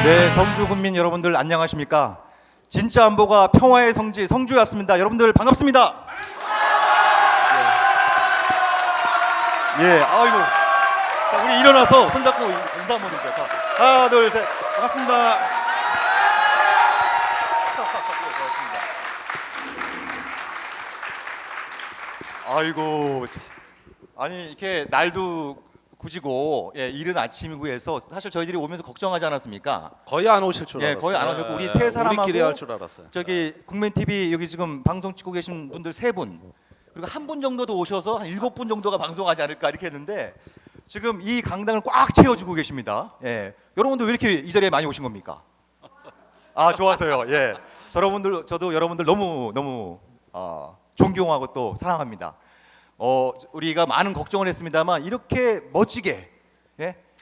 네, 성주 군민 여러분들 안녕하십니까? 진짜 안보가 평화의 성지 성주에 왔습니다. 여러분들 반갑습니다. 예, 아이고. 자, 우리 일어나서 손잡고 인사 한번 드릴게요. 자, 하나, 둘, 셋. 반갑습니다. 아이고, 참. 아니 이렇게 날도 굳이고 이른 아침이고 해서 사실 저희들이 오면서 걱정하지 않았습니까? 거의 안 오실 줄 예, 알았어요. 거의 안 오셨고 우리 세 사람하고 우리끼리 할 줄 알았어요. 저기 국민 TV 여기 지금 방송 찍고 계신 분들 세 분 그리고 한 분 정도 더 오셔서 한 7분 정도가 방송하지 않을까 이렇게 했는데 지금 이 강당을 꽉 채워주고 계십니다. 예, 여러분들 왜 이렇게 이 자리에 많이 오신 겁니까? 아, 좋아서요. 예, 저도 여러분들 너무 존경하고 또 사랑합니다. 우리가 많은 걱정을 했습니다만 이렇게 멋지게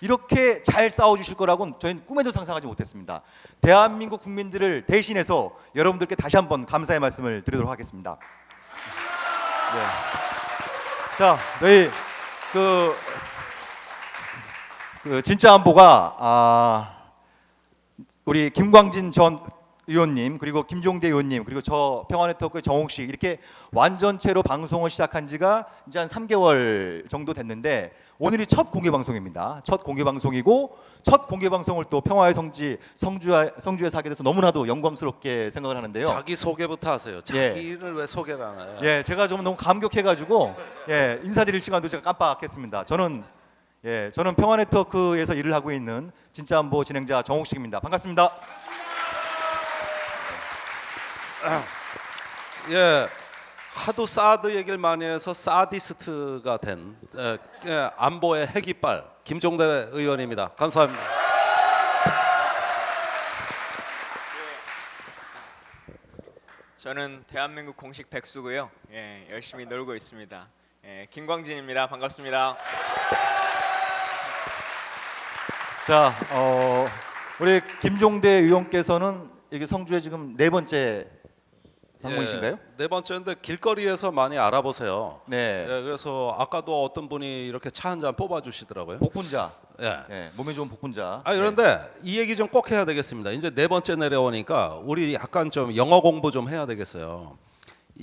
이렇게 잘 싸워주실 거라고는 저희는 꿈에도 상상하지 못했습니다. 대한민국 국민들을 대신해서 여러분들께 다시 한번 감사의 말씀을 드리도록 하겠습니다. 네. 자, 저희 그 진짜 안보가 우리 김광진 전 의원님 그리고 김종대 의원님 그리고 저 평화네트워크의 정옥 씨 이렇게 완전체로 방송을 시작한 지가 이제 한 3개월 정도 됐는데 오늘이 첫 공개 방송입니다. 첫 공개 방송이고 첫 공개 방송을 또 평화의 성지 성주에서 하게 돼서 너무나도 영광스럽게 생각을 하는데요. 자기 소개부터 하세요. 자기를 왜 소개를 안 해요? 예, 제가 좀 너무 감격해가지고 인사드릴 시간도 제가 깜빡했습니다. 저는 평화네트워크에서 일을 하고 있는 진짜 안보 진행자 정옥 씨입니다. 반갑습니다. 예, 하도 사드 얘기를 많이 해서 사디스트가 된 안보의 핵이빨 김종대 의원입니다. 감사합니다. 저는 대한민국 공식 백수고요. 열심히 놀고 있습니다. 김광진입니다. 반갑습니다. 자, 우리 김종대 의원께서는 여기 성주에 지금 네 번째 방문이신가요? 예, 네 번째인데 길거리에서 많이 알아보세요. 네. 예, 그래서 아까도 어떤 분이 이렇게 차 한 잔 뽑아주시더라고요. 복분자. 예. 몸에 좋은 복분자. 그런데 이 얘기 좀 꼭 해야 되겠습니다. 이제 네 번째 내려오니까 우리 약간 좀 영어 공부 좀 해야 되겠어요.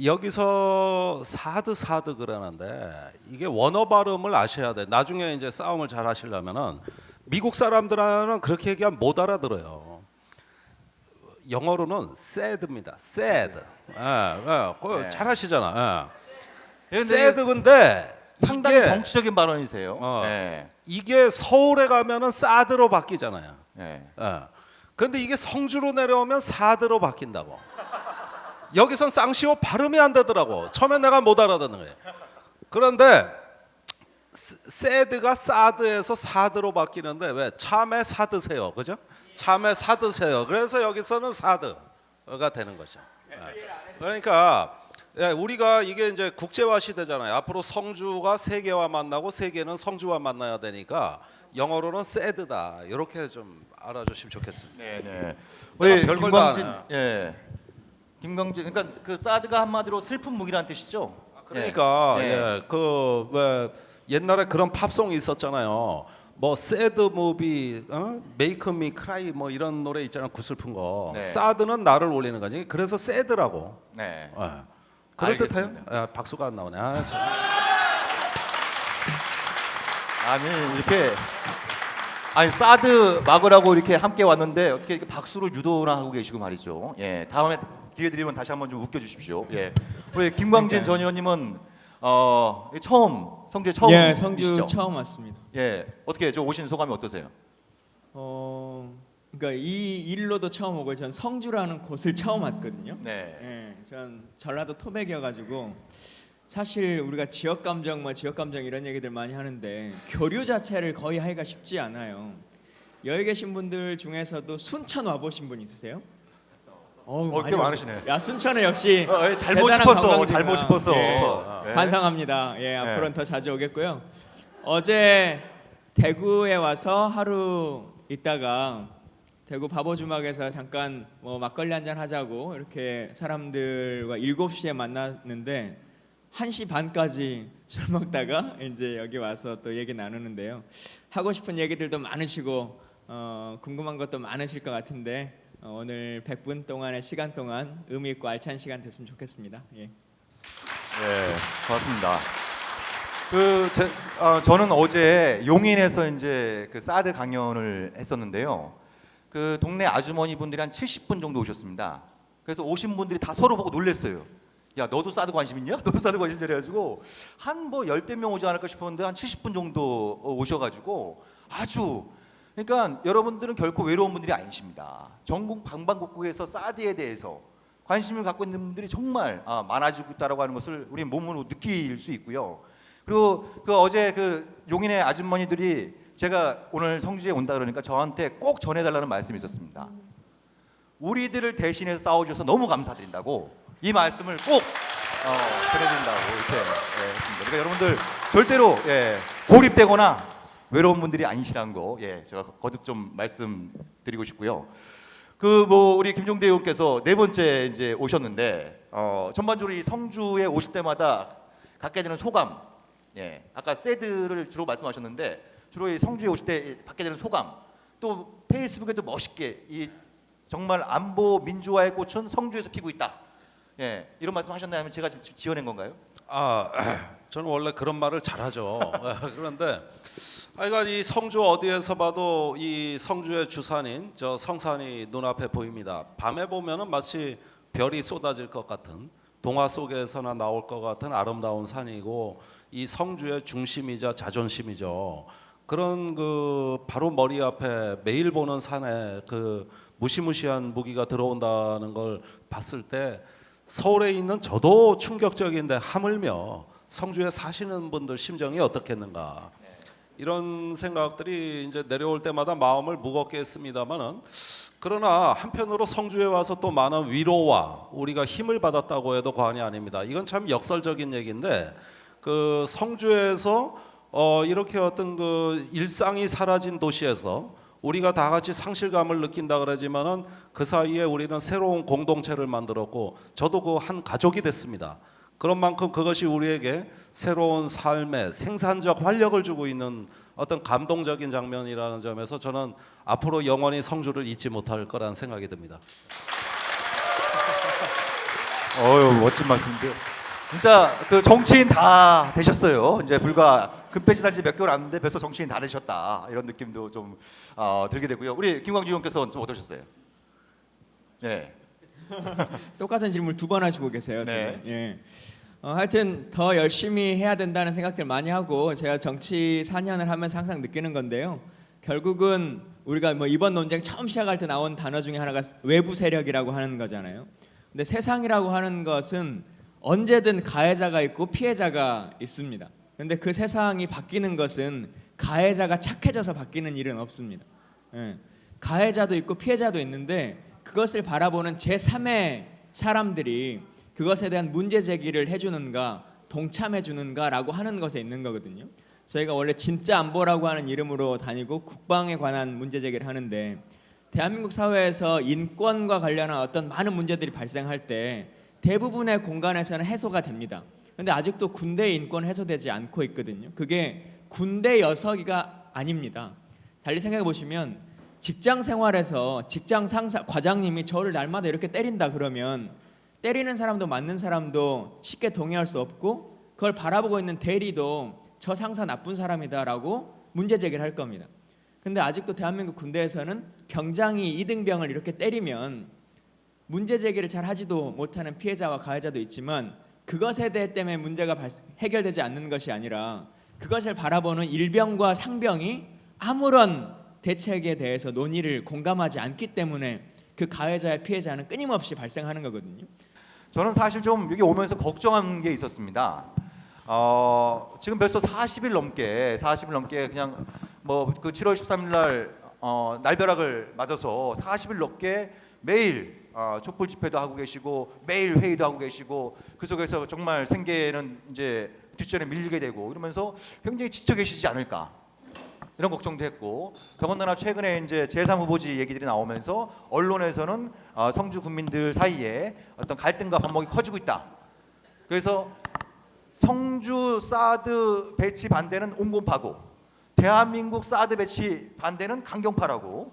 여기서 사드 그러는데 이게 원어 발음을 아셔야 돼. 나중에 이제 싸움을 잘 하시려면은 미국 사람들은 그렇게 얘기하면 못 알아들어요. 영어로는 sad입니다. sad. 그거 잘 하시잖아. sad 근데 상당히 이게, 정치적인 발언이세요. 이게 서울에 가면은 사드로 바뀌잖아요. 네. 근데 이게 성주로 내려오면 사드로 바뀐다고. 여기선 쌍시오 발음이 안 되더라고. 처음엔 내가 못 알아듣는 거예요. 그런데 sad가 사드에서 사드로 바뀌는데 왜 참외 사드세요, 그죠? 참외 사드세요. 그래서 여기서는 사드가 되는 거죠. 그러니까 우리가 이게 이제 국제화 시대잖아요. 앞으로 성주가 세계와 만나고 세계는 성주와 만나야 되니까 영어로는 sad다. 이렇게 좀 알아주시면 좋겠습니다. 네. 우리 별걸 다 김광진, 그러니까 그 사드가 한마디로 슬픈 무기란 뜻이죠. 그러니까 그 왜 옛날에 그런 팝송이 있었잖아요. 뭐 sad movie, make me cry 뭐 이런 노래 있잖아요. 구슬픈 거. 네. 사드는 나를 올리는 거지. 그래서 sad라고. 네. 그럴 듯해요. 알겠습니다. 박수가 안 나오네. 아니 이렇게 사드 막으라고 이렇게 함께 왔는데 어떻게 이렇게 박수를 유도나 하고 계시고 말이죠. 다음에 기회 드리면 다시 한번 좀 웃겨주십시오. 우리 김광진 전 의원님은 성주에 처음 예, 성주 이시죠? 처음 왔습니다. 어떻게 저 오신 소감이 어떠세요? 그러니까 이 일로도 처음 오고 전 성주라는 곳을 처음 왔거든요. 네. 전 전라도 토백이어가지고 사실 우리가 지역 감정 이런 얘기들 많이 하는데 교류 자체를 거의 하기가 쉽지 않아요. 여기 계신 분들 중에서도 순천 와보신 분 있으세요? 꽤 많으시네. 야, 순천은 역시 잘못 대단한 짚었어. 관광지구나. 잘못 짚었어. 반성합니다. 앞으로는 더 자주 오겠고요. 어제 대구에 와서 하루 있다가 대구 바보주막에서 잠깐 막걸리 한잔 하자고 이렇게 사람들과 7시에 만났는데 1시 반까지 술 먹다가 이제 여기 와서 또 얘기 나누는데요. 하고 싶은 얘기들도 많으시고 궁금한 것도 많으실 것 같은데 오늘 100분 동안의 시간 동안 의미 있고 알찬 시간 됐으면 좋겠습니다. 예. 네, 고맙습니다. 저는 어제 용인에서 이제 그 사드 강연을 했었는데요. 그 동네 아주머니 분들이 한 70분 정도 오셨습니다. 그래서 오신 분들이 다 서로 보고 놀랬어요. 야, 너도 사드 관심 있냐? 너도 사드 관심 있냐? 그래가지고 한 뭐 10대 명 오지 않을까 싶었는데 한 70분 정도 오셔가지고 아주, 그러니까 여러분들은 결코 외로운 분들이 아니십니다. 전국 방방곡곡에서 사드에 대해서 관심을 갖고 있는 분들이 정말 많아지고 있다라고 하는 것을 우리 몸으로 느낄 수 있고요. 그리고 그 어제 그 용인의 아주머니들이 제가 오늘 성주에 온다 그러니까 저한테 꼭 전해달라는 말씀이 있었습니다. 우리들을 대신해서 싸워줘서 너무 감사드린다고 이 말씀을 꼭 전해드린다고 이렇게 했습니다. 그러니까 여러분들 절대로 고립되거나 외로운 분들이 아니시라는 거 제가 거듭 좀 말씀드리고 싶고요. 그 뭐 우리 김종대 의원께서 네 번째 이제 오셨는데 전반적으로 이 성주에 오실 때마다 갖게 되는 소감, 아까 새드를 주로 말씀하셨는데 주로 이 성주에 오실 때 받게 되는 소감, 또 페이스북에도 멋있게 이 정말 안보 민주화의 꽃은 성주에서 피고 있다. 이런 말씀하셨나요? 아니면 제가 지금 지어낸 건가요? 저는 원래 그런 말을 잘하죠. 그런데 그러니까 이 성주 어디에서 봐도 이 성주의 주산인 저 성산이 눈앞에 보입니다. 밤에 보면은 마치 별이 쏟아질 것 같은, 동화 속에서나 나올 것 같은 아름다운 산이고 이 성주의 중심이자 자존심이죠. 그런 그 바로 머리 앞에 매일 보는 산에 그 무시무시한 무기가 들어온다는 걸 봤을 때 서울에 있는 저도 충격적인데 하물며 성주에 사시는 분들 심정이 어떻겠는가, 이런 생각들이 이제 내려올 때마다 마음을 무겁게 했습니다만은, 그러나 한편으로 성주에 와서 또 많은 위로와 우리가 힘을 받았다고 해도 과언이 아닙니다. 이건 참 역설적인 얘기인데 그 성주에서 이렇게 어떤 그 일상이 사라진 도시에서 우리가 다 같이 상실감을 느낀다 그러지만은 그 사이에 우리는 새로운 공동체를 만들었고 저도 그 한 가족이 됐습니다. 그런 만큼 그것이 우리에게 새로운 삶의 생산적 활력을 주고 있는 어떤 감동적인 장면이라는 점에서 저는 앞으로 영원히 성주를 잊지 못할 거라는 생각이 듭니다. 멋진 말씀인데요. 진짜 그 정치인 다 되셨어요. 이제 불과 급배지 단지 몇 개월 안 됐는데 벌써 정치인 다 되셨다, 이런 느낌도 좀 들게 되고요. 우리 김광주 의원께서 좀 어떠셨어요? 똑같은 질문을 두 번 하시고 계세요. 네. 지금. 예. 하여튼 더 열심히 해야 된다는 생각들 많이 하고, 제가 정치 4년을 하면서 항상 느끼는 건데요. 결국은 우리가 뭐 이번 논쟁 처음 시작할 때 나온 단어 중에 하나가 외부 세력이라고 하는 거잖아요. 근데 세상이라고 하는 것은 언제든 가해자가 있고 피해자가 있습니다. 근데 그 세상이 바뀌는 것은 가해자가 착해져서 바뀌는 일은 없습니다. 가해자도 있고 피해자도 있는데 그것을 바라보는 제3의 사람들이 그것에 대한 문제 제기를 해주는가, 동참해 주는가라고 하는 것에 있는 거거든요. 저희가 원래 진짜 안보라고 하는 이름으로 다니고 국방에 관한 문제 제기를 하는데, 대한민국 사회에서 인권과 관련한 어떤 많은 문제들이 발생할 때 대부분의 공간에서는 해소가 됩니다. 근데 아직도 군대의 인권 해소되지 않고 있거든요. 그게 군대여서가 아닙니다. 달리 생각해 보시면 직장 생활에서 직장 상사, 과장님이 저를 날마다 이렇게 때린다 그러면 때리는 사람도 맞는 사람도 쉽게 동의할 수 없고, 그걸 바라보고 있는 대리도 저 상사 나쁜 사람이다라고 문제 제기를 할 겁니다. 근데 아직도 대한민국 군대에서는 병장이 이등병을 이렇게 때리면 문제 제기를 잘 하지도 못하는 피해자와 가해자도 있지만 그것에 대해 때문에 문제가 해결되지 않는 것이 아니라 그것을 바라보는 일병과 상병이 아무런 대책에 대해서 논의를 공감하지 않기 때문에 그 가해자의 피해자는 끊임없이 발생하는 거거든요. 저는 사실 좀 여기 오면서 걱정한 게 있었습니다. 지금 벌써 40일 넘게 그냥 뭐 그 7월 13일 날 날벼락을 맞아서 40일 넘게 매일 촛불 집회도 하고 계시고 매일 회의도 하고 계시고 그 속에서 정말 생계는 이제 뒷전에 밀리게 되고 이러면서 굉장히 지쳐 계시지 않을까, 이런 걱정도 했고, 더군다나 최근에 이제 제3 후보지 얘기들이 나오면서 언론에서는 성주 국민들 사이에 어떤 갈등과 반목이 커지고 있다. 그래서 성주 사드 배치 반대는 온건파고 대한민국 사드 배치 반대는 강경파라고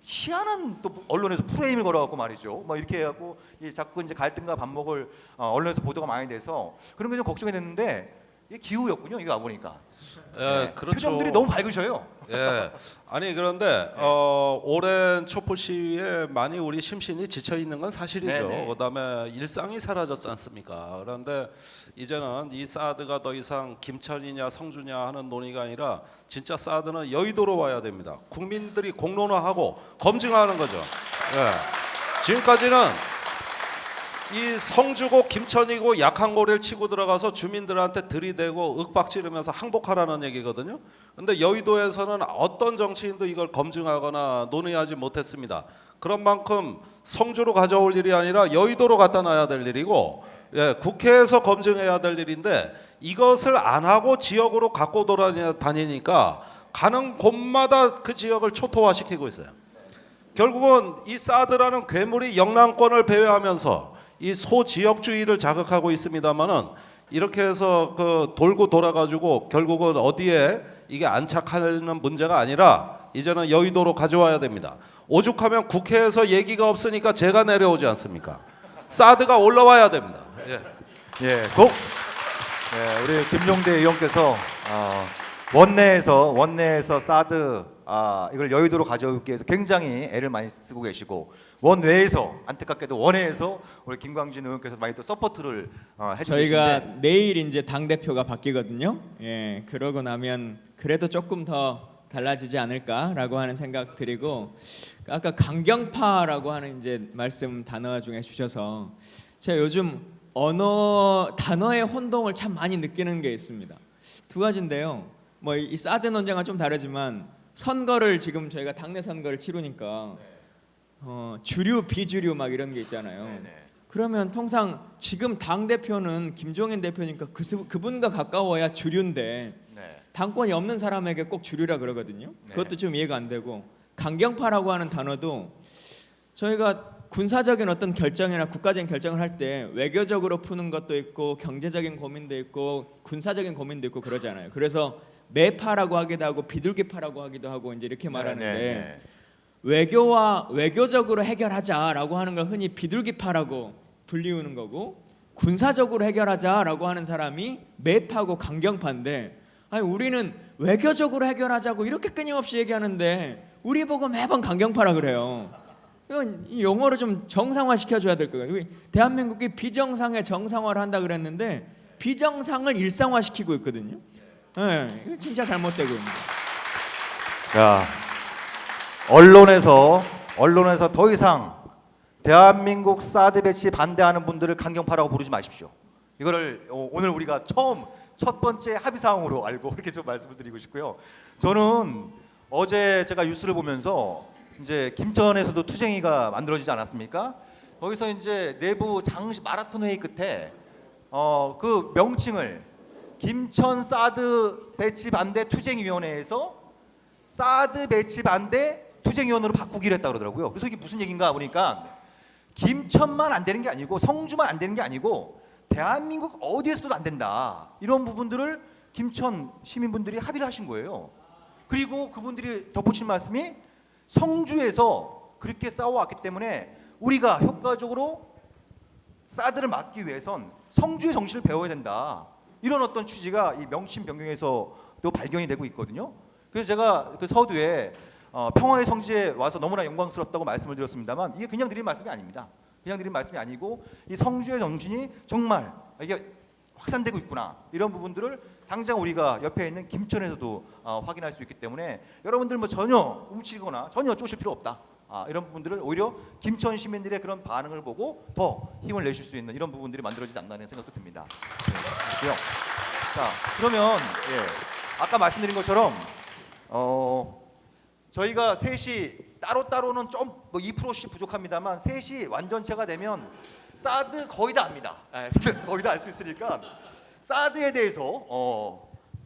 희한한 또 언론에서 프레임을 걸어갖고 말이죠. 뭐 이렇게 해갖고 자꾸 이제 갈등과 반목을 언론에서 보도가 많이 돼서 그런 게 좀 걱정이 됐는데 이게 기후였군요. 이거 와보니까. 예, 그렇죠. 표정들이 너무 밝으셔요. 예. 아니 그런데 오랜 촛불 시위에 많이 우리 심신이 지쳐 있는 건 사실이죠. 네네. 그다음에 일상이 사라졌지 않습니까? 그런데 이제는 이 사드가 더 이상 김천이냐 성주냐 하는 논의가 아니라 진짜 사드는 여의도로 와야 됩니다. 국민들이 공론화하고 검증하는 거죠. 예. 지금까지는 이 성주고 김천이고 약한 고리를 치고 들어가서 주민들한테 들이대고 윽박지르면서 항복하라는 얘기거든요. 근데 여의도에서는 어떤 정치인도 이걸 검증하거나 논의하지 못했습니다. 그런 만큼 성주로 가져올 일이 아니라 여의도로 갖다 놔야 될 일이고, 예, 국회에서 검증해야 될 일인데 이것을 안 하고 지역으로 갖고 돌아다니니까 가는 곳마다 그 지역을 초토화시키고 있어요. 결국은 이 사드라는 괴물이 영남권을 배회하면서 이 소지역주의를 자극하고 있습니다만은 이렇게 해서 그 돌고 돌아가지고 결국은 어디에 이게 안착하는 문제가 아니라 이제는 여의도로 가져와야 됩니다. 오죽하면 국회에서 얘기가 없으니까 제가 내려오지 않습니까? 사드가 올라와야 됩니다. 예. 예, 꼭 우리 김용대 의원께서 원내에서 사드 이걸 여의도로 가져오기 위해서 굉장히 애를 많이 쓰고 계시고 원외에서 안타깝게도 원외에서 우리 김광진 의원께서 많이 또 서포트를 해주고 저희가 계신데 내일 이제 당 대표가 바뀌거든요. 예, 그러고 나면 그래도 조금 더 달라지지 않을까라고 하는 생각 드리고 아까 강경파라고 하는 이제 말씀 단어 중에 주셔서 제가 요즘 단어의 혼동을 참 많이 느끼는 게 있습니다. 두 가지인데요. 뭐 이 사드 논쟁과 좀 다르지만 선거를 지금 저희가 당내 선거를 치르니까 주류 비주류 막 이런 게 있잖아요. 네네. 그러면 통상 지금 당 대표는 김종인 대표니까 그분과 가까워야 주류인데 네. 당권이 없는 사람에게 꼭 주류라 그러거든요. 네. 그것도 좀 이해가 안 되고 강경파라고 하는 단어도 저희가 군사적인 어떤 결정이나 국가적인 결정을 할 때 외교적으로 푸는 것도 있고 경제적인 고민도 있고 군사적인 고민도 있고 그러잖아요. 그래서 매파라고 하기도 하고 비둘기파라고 하기도 하고 이제 이렇게 말하는데 네. 외교적으로 해결하자라고 하는 걸 흔히 비둘기파라고 불리우는 거고 군사적으로 해결하자라고 하는 사람이 매파고 강경파인데 아니 우리는 외교적으로 해결하자고 이렇게 끊임없이 얘기하는데 우리 보고 매번 강경파라 그래요. 이건 이 용어를 좀 정상화 시켜줘야 될 거예요. 대한민국이 비정상의 정상화를 한다 그랬는데 비정상을 일상화 시키고 있거든요. 네, 이거 진짜 잘못되고 있습니다. 자, 언론에서 더 이상 대한민국 사드 배치 반대하는 분들을 강경파라고 부르지 마십시오. 이거를 오늘 우리가 첫 번째 합의 사항으로 알고 이렇게 좀 말씀을 드리고 싶고요. 저는 어제 제가 뉴스를 보면서 이제 김천에서도 투쟁이가 만들어지지 않았습니까? 거기서 이제 내부 마라톤 회의 끝에 그 명칭을 김천 사드 배치 반대 투쟁위원회에서 사드 배치 반대 투쟁위원회로 바꾸기로 했다 그러더라고요. 그래서 이게 무슨 얘기인가 보니까 김천만 안 되는 게 아니고 성주만 안 되는 게 아니고 대한민국 어디에서도 안 된다. 이런 부분들을 김천 시민분들이 합의를 하신 거예요. 그리고 그분들이 덧붙인 말씀이 성주에서 그렇게 싸워왔기 때문에 우리가 효과적으로 사드를 막기 위해선 성주의 정신을 배워야 된다. 이런 어떤 취지가 이 명칭 변경에서도 발견이 되고 있거든요. 그래서 제가 그 서두에 평화의 성지에 와서 너무나 영광스럽다고 말씀을 드렸습니다만 이게 그냥 드린 말씀이 아닙니다. 그냥 드린 말씀이 아니고 이 성주의 정신이 정말 이게 확산되고 있구나 이런 부분들을 당장 우리가 옆에 있는 김천에서도 확인할 수 있기 때문에 여러분들 뭐 전혀 움츠리거나 전혀 쪼실 필요 없다. 이런 부분들을 오히려 김천 시민들의 그런 반응을 보고 더 힘을 내실 수 있는 이런 부분들이 만들어지지 않나는 생각도 듭니다. 네, 자, 그러면 아까 말씀드린 것처럼 저희가 셋이 따로는 좀 뭐 2%씩 부족합니다만 셋이 완전체가 되면 사드 거의 다 압니다. 사드 거의 다 알 수 있으니까 사드에 대해서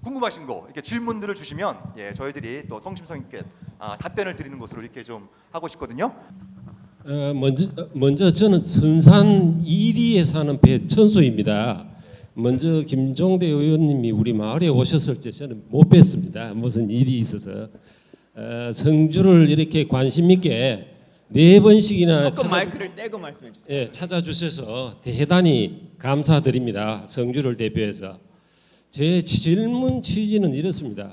궁금하신 거 이렇게 질문들을 주시면 저희들이 또 성심성 있게 답변을 드리는 것으로 이렇게 좀 하고 싶거든요. 먼저 저는 선산 1위에 사는 배천수입니다. 먼저 김종대 의원님이 우리 마을에 오셨을 때 저는 못 뵀습니다. 무슨 일이 있어서 성주를 이렇게 관심 있게 4번씩이나 조금 마이크를 떼고 말씀해 주세요. 예, 찾아주셔서 대단히 감사드립니다. 성주를 대표해서. 제 질문 취지는 이렇습니다.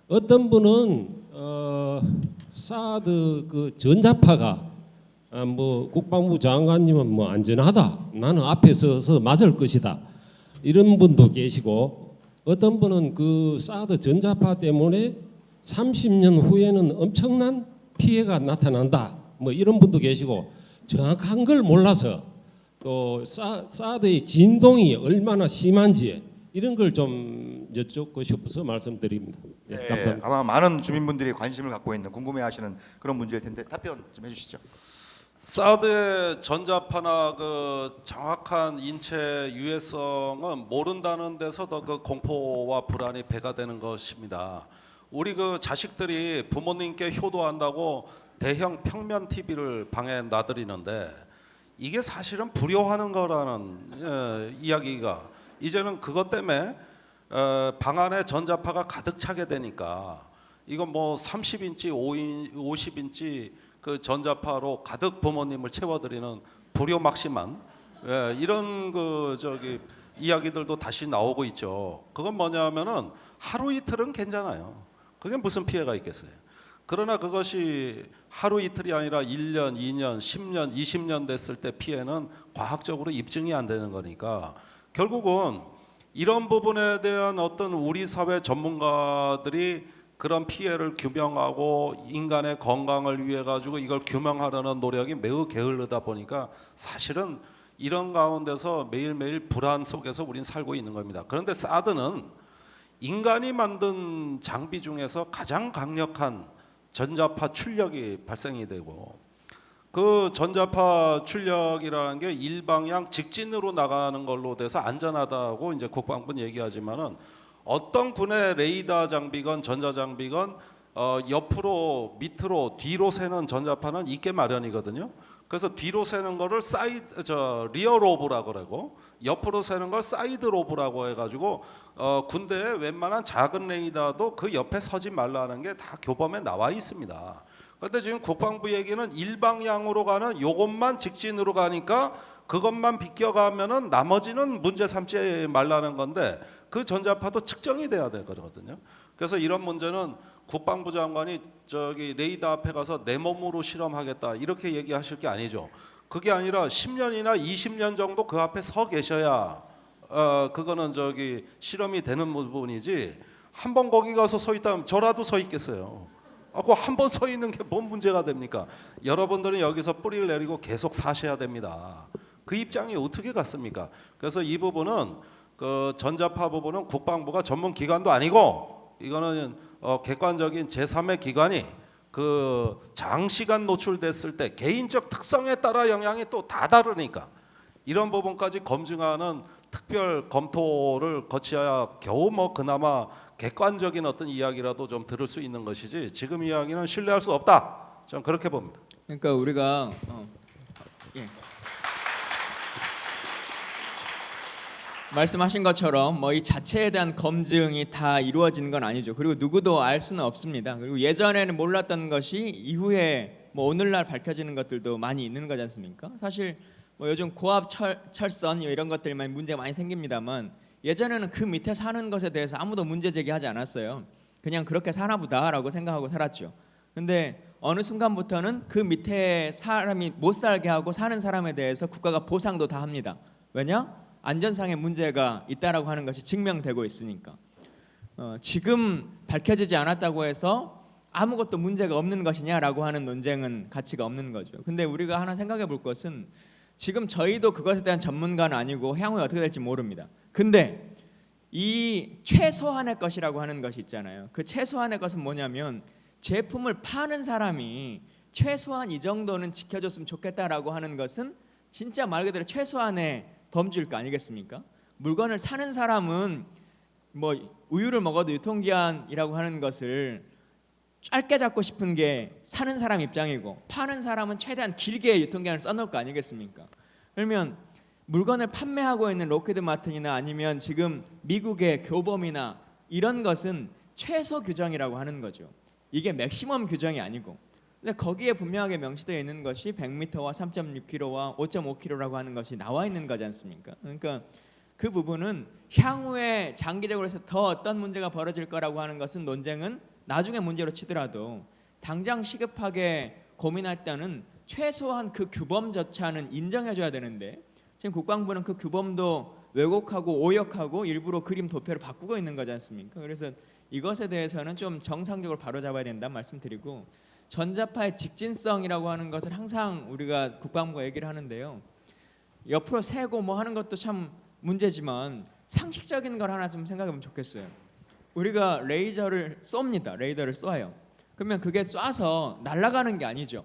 어떤 분은 사드 그 전자파가 뭐 국방부 장관님은 뭐 안전하다. 나는 앞에 서서 맞을 것이다. 이런 분도 계시고 어떤 분은 그 사드 전자파 때문에 30년 후에는 엄청난 피해가 나타난다. 뭐 이런 분도 계시고 정확한 걸 몰라서 또 사드의 진동이 얼마나 심한지 이런 걸 좀 여쭙고 싶어서 말씀드립니다. 예, 네, 감사합니다. 아마 많은 주민분들이 관심을 갖고 있는 궁금해하시는 그런 문제일 텐데 답변 좀 해주시죠. 사드의 전자파나 그 정확한 인체 유해성은 모른다는 데서 더 그 공포와 불안이 배가 되는 것입니다. 우리 그 자식들이 부모님께 효도한다고 대형 평면 TV를 방에 놔드리는데 이게 사실은 불효하는 거라는 이야기가 이제는 그것 때문에 방 안에 전자파가 가득 차게 되니까 이건 뭐 30인치, 50인치 그 전자파로 가득 부모님을 채워드리는 불효막심한 이런 그 저기 이야기들도 다시 나오고 있죠. 그건 뭐냐면은 하루 이틀은 괜찮아요. 그게 무슨 피해가 있겠어요. 그러나 그것이 하루 이틀이 아니라 1년, 2년, 10년, 20년 됐을 때 피해는 과학적으로 입증이 안 되는 거니까 결국은 이런 부분에 대한 어떤 우리 사회 전문가들이 그런 피해를 규명하고 인간의 건강을 위해 가지고 이걸 규명하려는 노력이 매우 게을르다 보니까 사실은 이런 가운데서 매일매일 불안 속에서 우린 살고 있는 겁니다. 그런데 사드는 인간이 만든 장비 중에서 가장 강력한 전자파 출력이 발생이 되고 그 전자파 출력이라는 게 일방향 직진으로 나가는 걸로 돼서 안전하다고 이제 국방부는 얘기하지만은 어떤 군의 레이더 장비건 전자 장비건 옆으로 밑으로 뒤로 새는 전자파는 있게 마련이거든요. 그래서 뒤로 새는 거를 리어 로브라고 그러고 옆으로 새는 걸 사이드 로브라고 해가지고 군대에 웬만한 작은 레이더도 그 옆에 서지 말라는 게 다 교범에 나와 있습니다. 그런데 지금 국방부 얘기는 일방향으로 가는 요것만 직진으로 가니까 그것만 비껴가면은 나머지는 문제 삼지 말라는 건데 그 전자파도 측정이 돼야 되거든요. 그래서 이런 문제는 국방부 장관이 저기 레이더 앞에 가서 내 몸으로 실험하겠다 이렇게 얘기하실 게 아니죠. 그게 아니라 10년이나 20년 정도 그 앞에 서 계셔야 그거는 저기 실험이 되는 부분이지 한 번 거기 가서 서 있다면 저라도 서 있겠어요. 그 한 번 서 있는 게 뭔 문제가 됩니까? 여러분들은 여기서 뿌리를 내리고 계속 사셔야 됩니다. 그 입장이 어떻게 같습니까? 그래서 이 부분은 그 전자파 부분은 국방부가 전문 기관도 아니고 이거는 객관적인 제3의 기관이 그 장시간 노출됐을 때 개인적 특성에 따라 영향이 또 다 다르니까 이런 부분까지 검증하는 특별 검토를 거쳐야 겨우 뭐 그나마 객관적인 어떤 이야기라도 좀 들을 수 있는 것이지 지금 이야기는 신뢰할 수 없다. 저는 그렇게 봅니다. 그러니까 우리가 말씀하신 것처럼 뭐 이 자체에 대한 검증이 다 이루어지는 건 아니죠. 그리고 누구도 알 수는 없습니다. 그리고 예전에는 몰랐던 것이 이후에 뭐 오늘날 밝혀지는 것들도 많이 있는 거지 않습니까? 사실 뭐 요즘 고압 철선 이런 것들만 문제가 많이 생깁니다만 예전에는 그 밑에 사는 것에 대해서 아무도 문제 제기하지 않았어요. 그냥 그렇게 사나 보다라고 생각하고 살았죠. 근데 어느 순간부터는 그 밑에 사람이 못 살게 하고 사는 사람에 대해서 국가가 보상도 다 합니다. 왜냐? 안전상의 문제가 있다라고 하는 것이 증명되고 있으니까. 지금 밝혀지지 않았다고 해서 아무것도 문제가 없는 것이냐라고 하는 논쟁은 가치가 없는 거죠. 근데 우리가 하나 생각해 볼 것은 지금 저희도 그것에 대한 전문가는 아니고 향후에 어떻게 될지 모릅니다. 근데 이 최소한의 것이라고 하는 것이 있잖아요. 그 최소한의 것은 뭐냐면 제품을 파는 사람이 최소한 이 정도는 지켜줬으면 좋겠다라고 하는 것은 진짜 말 그대로 최소한의 범주일 거 아니겠습니까? 물건을 사는 사람은 뭐 우유를 먹어도 유통기한이라고 하는 것을 짧게 잡고 싶은 게 사는 사람 입장이고 파는 사람은 최대한 길게 유통기한을 써놓을 거 아니겠습니까? 그러면 물건을 판매하고 있는 로키드 마틴이나 아니면 지금 미국의 교범이나 이런 것은 최소 규정이라고 하는 거죠. 이게 맥시멈 규정이 아니고. 근데 거기에 분명하게 명시되어 있는 것이 100m와 3.6km와 5.5km라고 하는 것이 나와 있는 거지 않습니까? 그러니까 그 부분은 향후에 장기적으로 해서 더 어떤 문제가 벌어질 거라고 하는 것은 논쟁은 나중에 문제로 치더라도 당장 시급하게 고민할 때는 최소한 그 규범조차는 인정해줘야 되는데 지금 국방부는 그 규범도 왜곡하고 오역하고 일부러 그림 도표를 바꾸고 있는 거지 않습니까? 그래서 이것에 대해서는 좀 정상적으로 바로잡아야 된다는 말씀드리고 전자파의 직진성이라고 하는 것을 항상 우리가 국방부가 얘기를 하는데요. 옆으로 세고 뭐 하는 것도 참 문제지만 상식적인 걸 하나 좀 생각해보면 좋겠어요. 우리가 레이저를 쏩니다. 레이더를 쏴요. 그러면 그게 쏴서 날아가는 게 아니죠.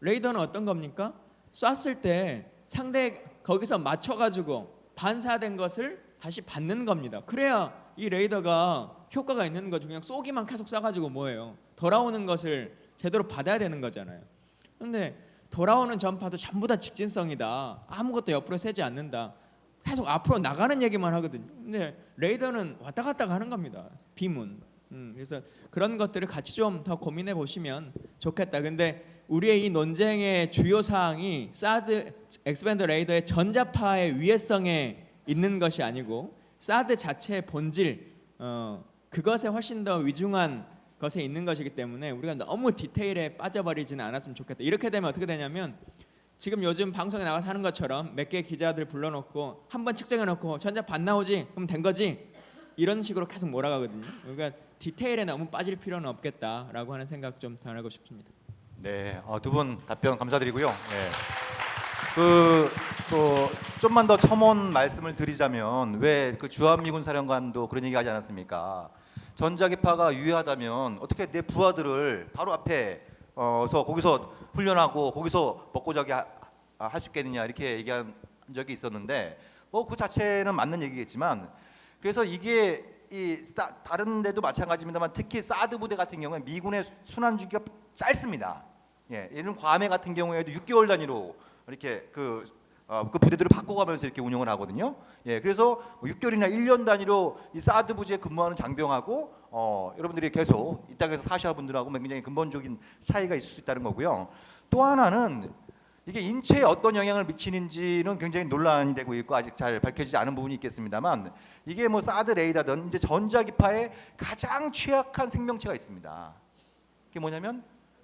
레이더는 어떤 겁니까? 쐈을 때 상대 거기서 맞춰가지고 반사된 것을 다시 받는 겁니다. 그래야 이 레이더가 효과가 있는 거죠. 그냥 쏘기만 계속 쏴가지고 뭐예요? 돌아오는 것을 제대로 받아야 되는 거잖아요. 근데 돌아오는 전파도 전부 다 직진성이다. 아무것도 옆으로 새지 않는다. 계속 앞으로 나가는 얘기만 하거든요. 근데 레이더는 왔다 갔다 하는 겁니다. 빔은. 그래서 그런 것들을 같이 좀 더 고민해 보시면 좋겠다. 근데 우리의 이 논쟁의 주요 사항이 사드 엑스밴드 레이더의 전자파의 위해성에 있는 것이 아니고 사드 자체의 본질 그것에 훨씬 더 위중한 것에 있는 것이기 때문에 우리가 너무 디테일에 빠져버리지는 않았으면 좋겠다. 이렇게 되면 어떻게 되냐면 지금 요즘 방송에 나가서 하는 것처럼 몇 개의 기자들 불러놓고 한번 측정해놓고 전자파 안 나오지? 그럼 된 거지? 이런 식으로 계속 몰아가거든요. 그러니까 디테일에 너무 빠질 필요는 없겠다라고 하는 생각 좀 전하고 싶습니다. 네, 두 분 답변 감사드리고요. 네. 또 좀만 더 첨언 말씀을 드리자면 왜 그 주한미군 사령관도 그런 얘기하지 않았습니까? 전자기파가 유효하다면 어떻게 내 부하들을 바로 앞에서 거기서 훈련하고 거기서 먹고 자기 할 수 있겠느냐 이렇게 얘기한 적이 있었는데 뭐 그 자체는 맞는 얘기겠지만 그래서 이게 다른 데도 마찬가지입니다만 특히 사드 부대 같은 경우에 미군의 순환주기가 짧습니다. 예, 예를 괌해 같은 경우에도 6개월 단위로 이렇게 그 부대들을 바꿔가면서 이렇게 운영을 하거든요. 예, 그래서 6개월이나 1년 단위로 이 사드 부지에 근무하는 장병하고 여러분들이 계속 이 땅에서 사시는 분들하고 굉장히 근본적인 차이가 있을 수 있다는 거고요. 또 하나는 이게 인체에 어떤 영향을 미치는지는 굉장히 논란이 되고 있고 아직 잘 밝혀지지 않은 부분이 있겠습니다만 이게 뭐 사드 레이더든 이제 전자기파에 가장 취약한 생명체가 있습니다. 그게 뭐냐면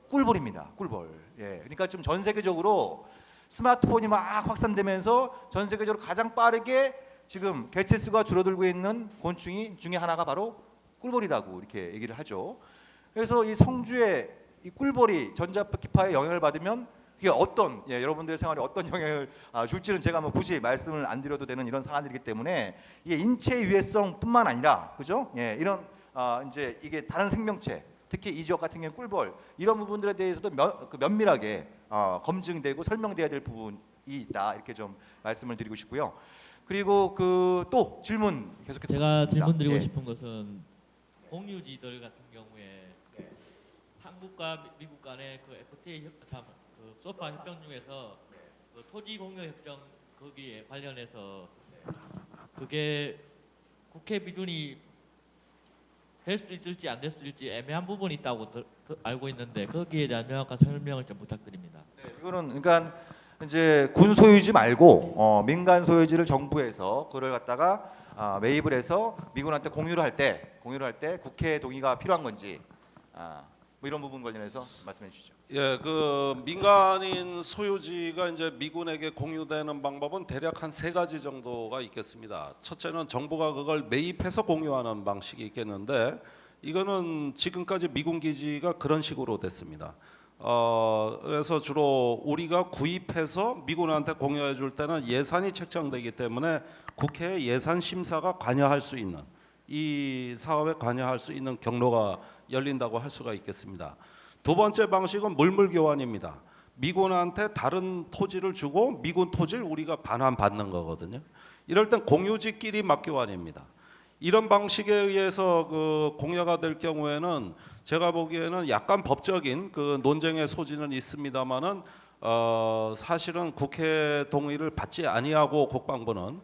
꿀벌입니다. 꿀벌. 예, 그러니까 지금 전 세계적으로 스마트폰이 막 확산되면서 전 세계적으로 가장 빠르게 지금 개체수가 줄어들고 있는 곤충이 중에 하나가 바로 꿀벌이라고 이렇게 얘기를 하죠. 그래서 이 성주에 이 꿀벌이 전자기파에 영향을 받으면 그게 어떤 여러분들의 생활에 어떤 영향을 줄지는 제가 뭐 굳이 말씀을 안 드려도 되는 이런 사안들이기 때문에 이게 인체 유해성뿐만 아니라 그죠? 예, 이런 이제 이게 다른 생명체 특히 이 지역 같은 경우 꿀벌 이런 부분들에 대해서도 면밀하게 검증되고 설명돼야 될 부분이 있다 이렇게 좀 말씀을 드리고 싶고요. 그리고 그 또 질문 계속해서 제가 질문 드리고 예. 싶은 것은 공유지들 같은 경우에 한국과 미국 간의 그 FTA 그 소파 협정 중에서 그 토지 공유 협정 거기에 관련해서 그게 국회 비준이 될 수도 있을지 안 될 수도 있을지 애매한 부분이 있다고 알고 있는데 거기에 대한 명확한 설명을 좀 부탁드립니다. 네, 이거는 그러니까 이제 군 소유지 말고 민간 소유지를 정부에서 그걸 갖다가 매입을 해서 미군한테 공유를 할 때 국회 동의가 필요한 건지 뭐 이런 부분 관련해서 말씀해 주시죠. 예, 그 민간인 소유지가 이제 미군에게 공유되는 방법은 대략 한 세 가지 정도가 있겠습니다. 첫째는 정부가 그걸 매입해서 공유하는 방식이 있겠는데 이거는 지금까지 미군 기지가 그런 식으로 됐습니다. 그래서 주로 우리가 구입해서 미군한테 공유해 줄 때는 예산이 책정되기 때문에 국회 예산 심사가 관여할 수 있는 이 사업에 관여할 수 있는 경로가 열린다고 할 수가 있겠습니다. 두 번째 방식은 물물 교환입니다. 미군한테 다른 토지를 주고 미군 토지를 우리가 반환 받는 거거든요. 이럴 땐 공유지끼리 맞교환입니다. 이런 방식에 의해서 그 공여가 될 경우에는 제가 보기에는 약간 법적인 그 논쟁의 소지는 있습니다만은 사실은 국회 동의를 받지 아니하고 국방부는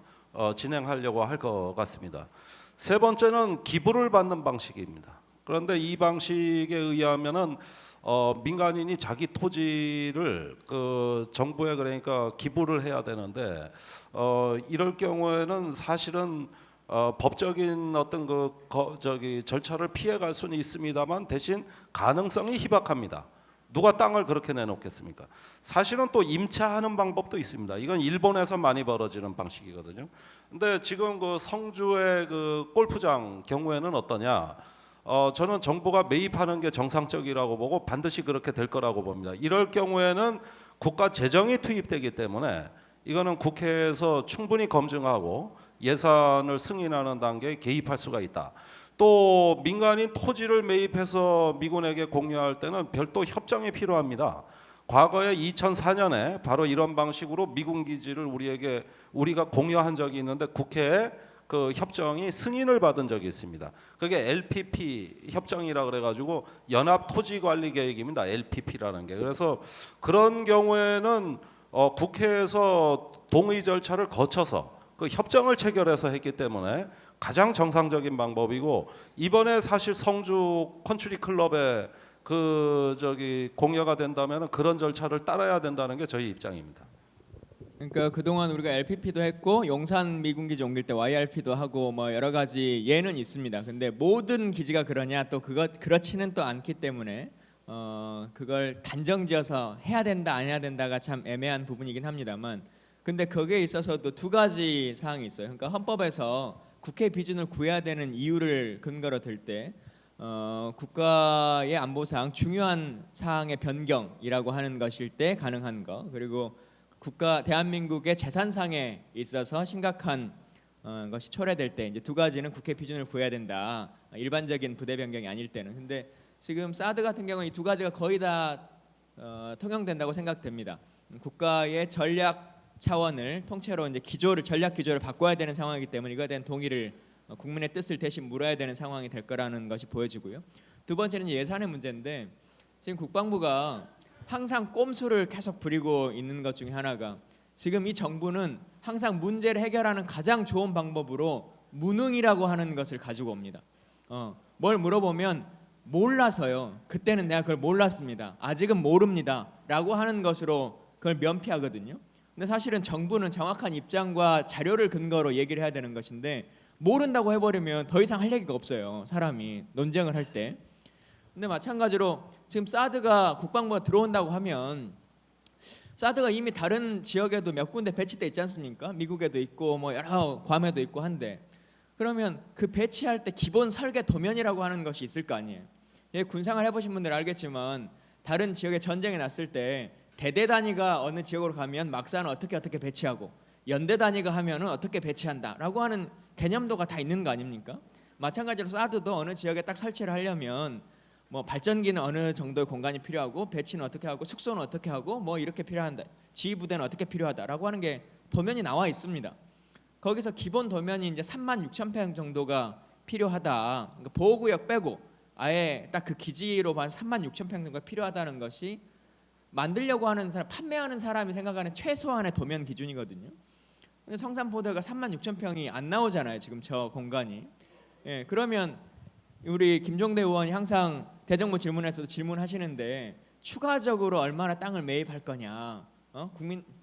진행하려고 할 것 같습니다. 세 번째는 기부를 받는 방식입니다. 그런데 이 방식에 의하면은 민간인이 자기 토지를 그 정부에 그러니까 기부를 해야 되는데 이럴 경우에는 사실은 법적인 어떤 절차를 피해갈 수는 있습니다만 대신 가능성이 희박합니다. 누가 땅을 그렇게 내놓겠습니까? 사실은 또 임차하는 방법도 있습니다. 이건 일본에서 많이 벌어지는 방식이거든요. 근데 지금 그 성주의 그 골프장 경우에는 어떠냐? 저는 정부가 매입하는 게 정상적이라고 보고 반드시 그렇게 될 거라고 봅니다. 이럴 경우에는 국가 재정이 투입되기 때문에 이거는 국회에서 충분히 검증하고 예산을 승인하는 단계에 개입할 수가 있다. 또 민간인 토지를 매입해서 미군에게 공유할 때는 별도 협정이 필요합니다. 과거에 2004년에 바로 이런 방식으로 미군 기지를 우리가 공유한 적이 있는데 국회에 그 협정이 승인을 받은 적이 있습니다. 그게 LPP 협정이라 그래가지고 연합 토지 관리 계획입니다. LPP라는 게. 그래서 그런 경우에는 국회에서 동의 절차를 거쳐서 그 협정을 체결해서 했기 때문에 가장 정상적인 방법이고 이번에 사실 성주 컨트리 클럽에 공여가 된다면 그런 절차를 따라야 된다는 게 저희 입장입니다. 그러니까 그동안 우리가 LPP도 했고 용산 미군기지 옮길 때 YRP도 하고 뭐 여러 가지 예는 있습니다. 근데 모든 기지가 그러냐 또 그렇지는 또 않기 때문에 그걸 단정지어서 해야 된다 안 해야 된다가 참 애매한 부분이긴 합니다만 근데 거기에 있어서도 두 가지 사항이 있어요. 그러니까 헌법에서 국회 비준을 구해야 되는 이유를 근거로 들 때 국가의 안보상 중요한 사항의 변경이라고 하는 것일 때 가능한 거 그리고 대한민국의 재산상에 있어서 심각한 것이 초래될 때 이제 두 가지는 국회 비준을 구해야 된다. 일반적인 부대 변경이 아닐 때는. 근데 지금 사드 같은 경우는 이 두 가지가 거의 다 통용된다고 생각됩니다. 국가의 전략 차원을 통째로 이제 전략 기조를 바꿔야 되는 상황이기 때문에 이거에 대한 동의를 국민의 뜻을 대신 물어야 되는 상황이 될 거라는 것이 보여지고요. 두 번째는 예산의 문제인데 지금 국방부가 항상 꼼수를 계속 부리고 있는 것 중에 하나가 지금 이 정부는 항상 문제를 해결하는 가장 좋은 방법으로 무능이라고 하는 것을 가지고 옵니다. 뭘 물어보면 몰라서요. 그때는 내가 그걸 몰랐습니다. 아직은 모릅니다. 라고 하는 것으로 그걸 면피하거든요. 근데 사실은 정부는 정확한 입장과 자료를 근거로 얘기를 해야 되는 것인데 모른다고 해버리면 더 이상 할 얘기가 없어요. 사람이 논쟁을 할 때. 근데 마찬가지로 지금 사드가 국방부가 들어온다고 하면 사드가 이미 다른 지역에도 몇 군데 배치돼 있지 않습니까? 미국에도 있고 뭐 여러 괌에도 있고 한데 그러면 그 배치할 때 기본 설계 도면이라고 하는 것이 있을 거 아니에요. 예, 군상을 해보신 분들 알겠지만 다른 지역에 전쟁이 났을 때 대대 단위가 어느 지역으로 가면 막사는 어떻게 배치하고 연대 단위가 하면은 어떻게 배치한다라고 하는 개념도가 다 있는 거 아닙니까? 마찬가지로 사드도 어느 지역에 딱 설치를 하려면 뭐 발전기는 어느 정도의 공간이 필요하고 배치는 어떻게 하고 숙소는 어떻게 하고 뭐 이렇게 필요한다. 지휘부대는 어떻게 필요하다라고 하는 게 도면이 나와 있습니다. 거기서 기본 도면이 이제 36,000평 정도가 필요하다. 그러니까 보호구역 빼고 아예 딱 그 기지로 반 36,000평 정도가 필요하다는 것이 만들려고 하는 사람, 판매하는 사람이 생각하는 최소한의 도면 기준이거든요. 근데 성산포대가 36,000평이 안 나오잖아요. 지금 저 공간이. 예, 그러면 우리 김종대 의원이 항상 대정부 질문에서도 질문하시는데 추가적으로 얼마나 땅을 매입할 거냐,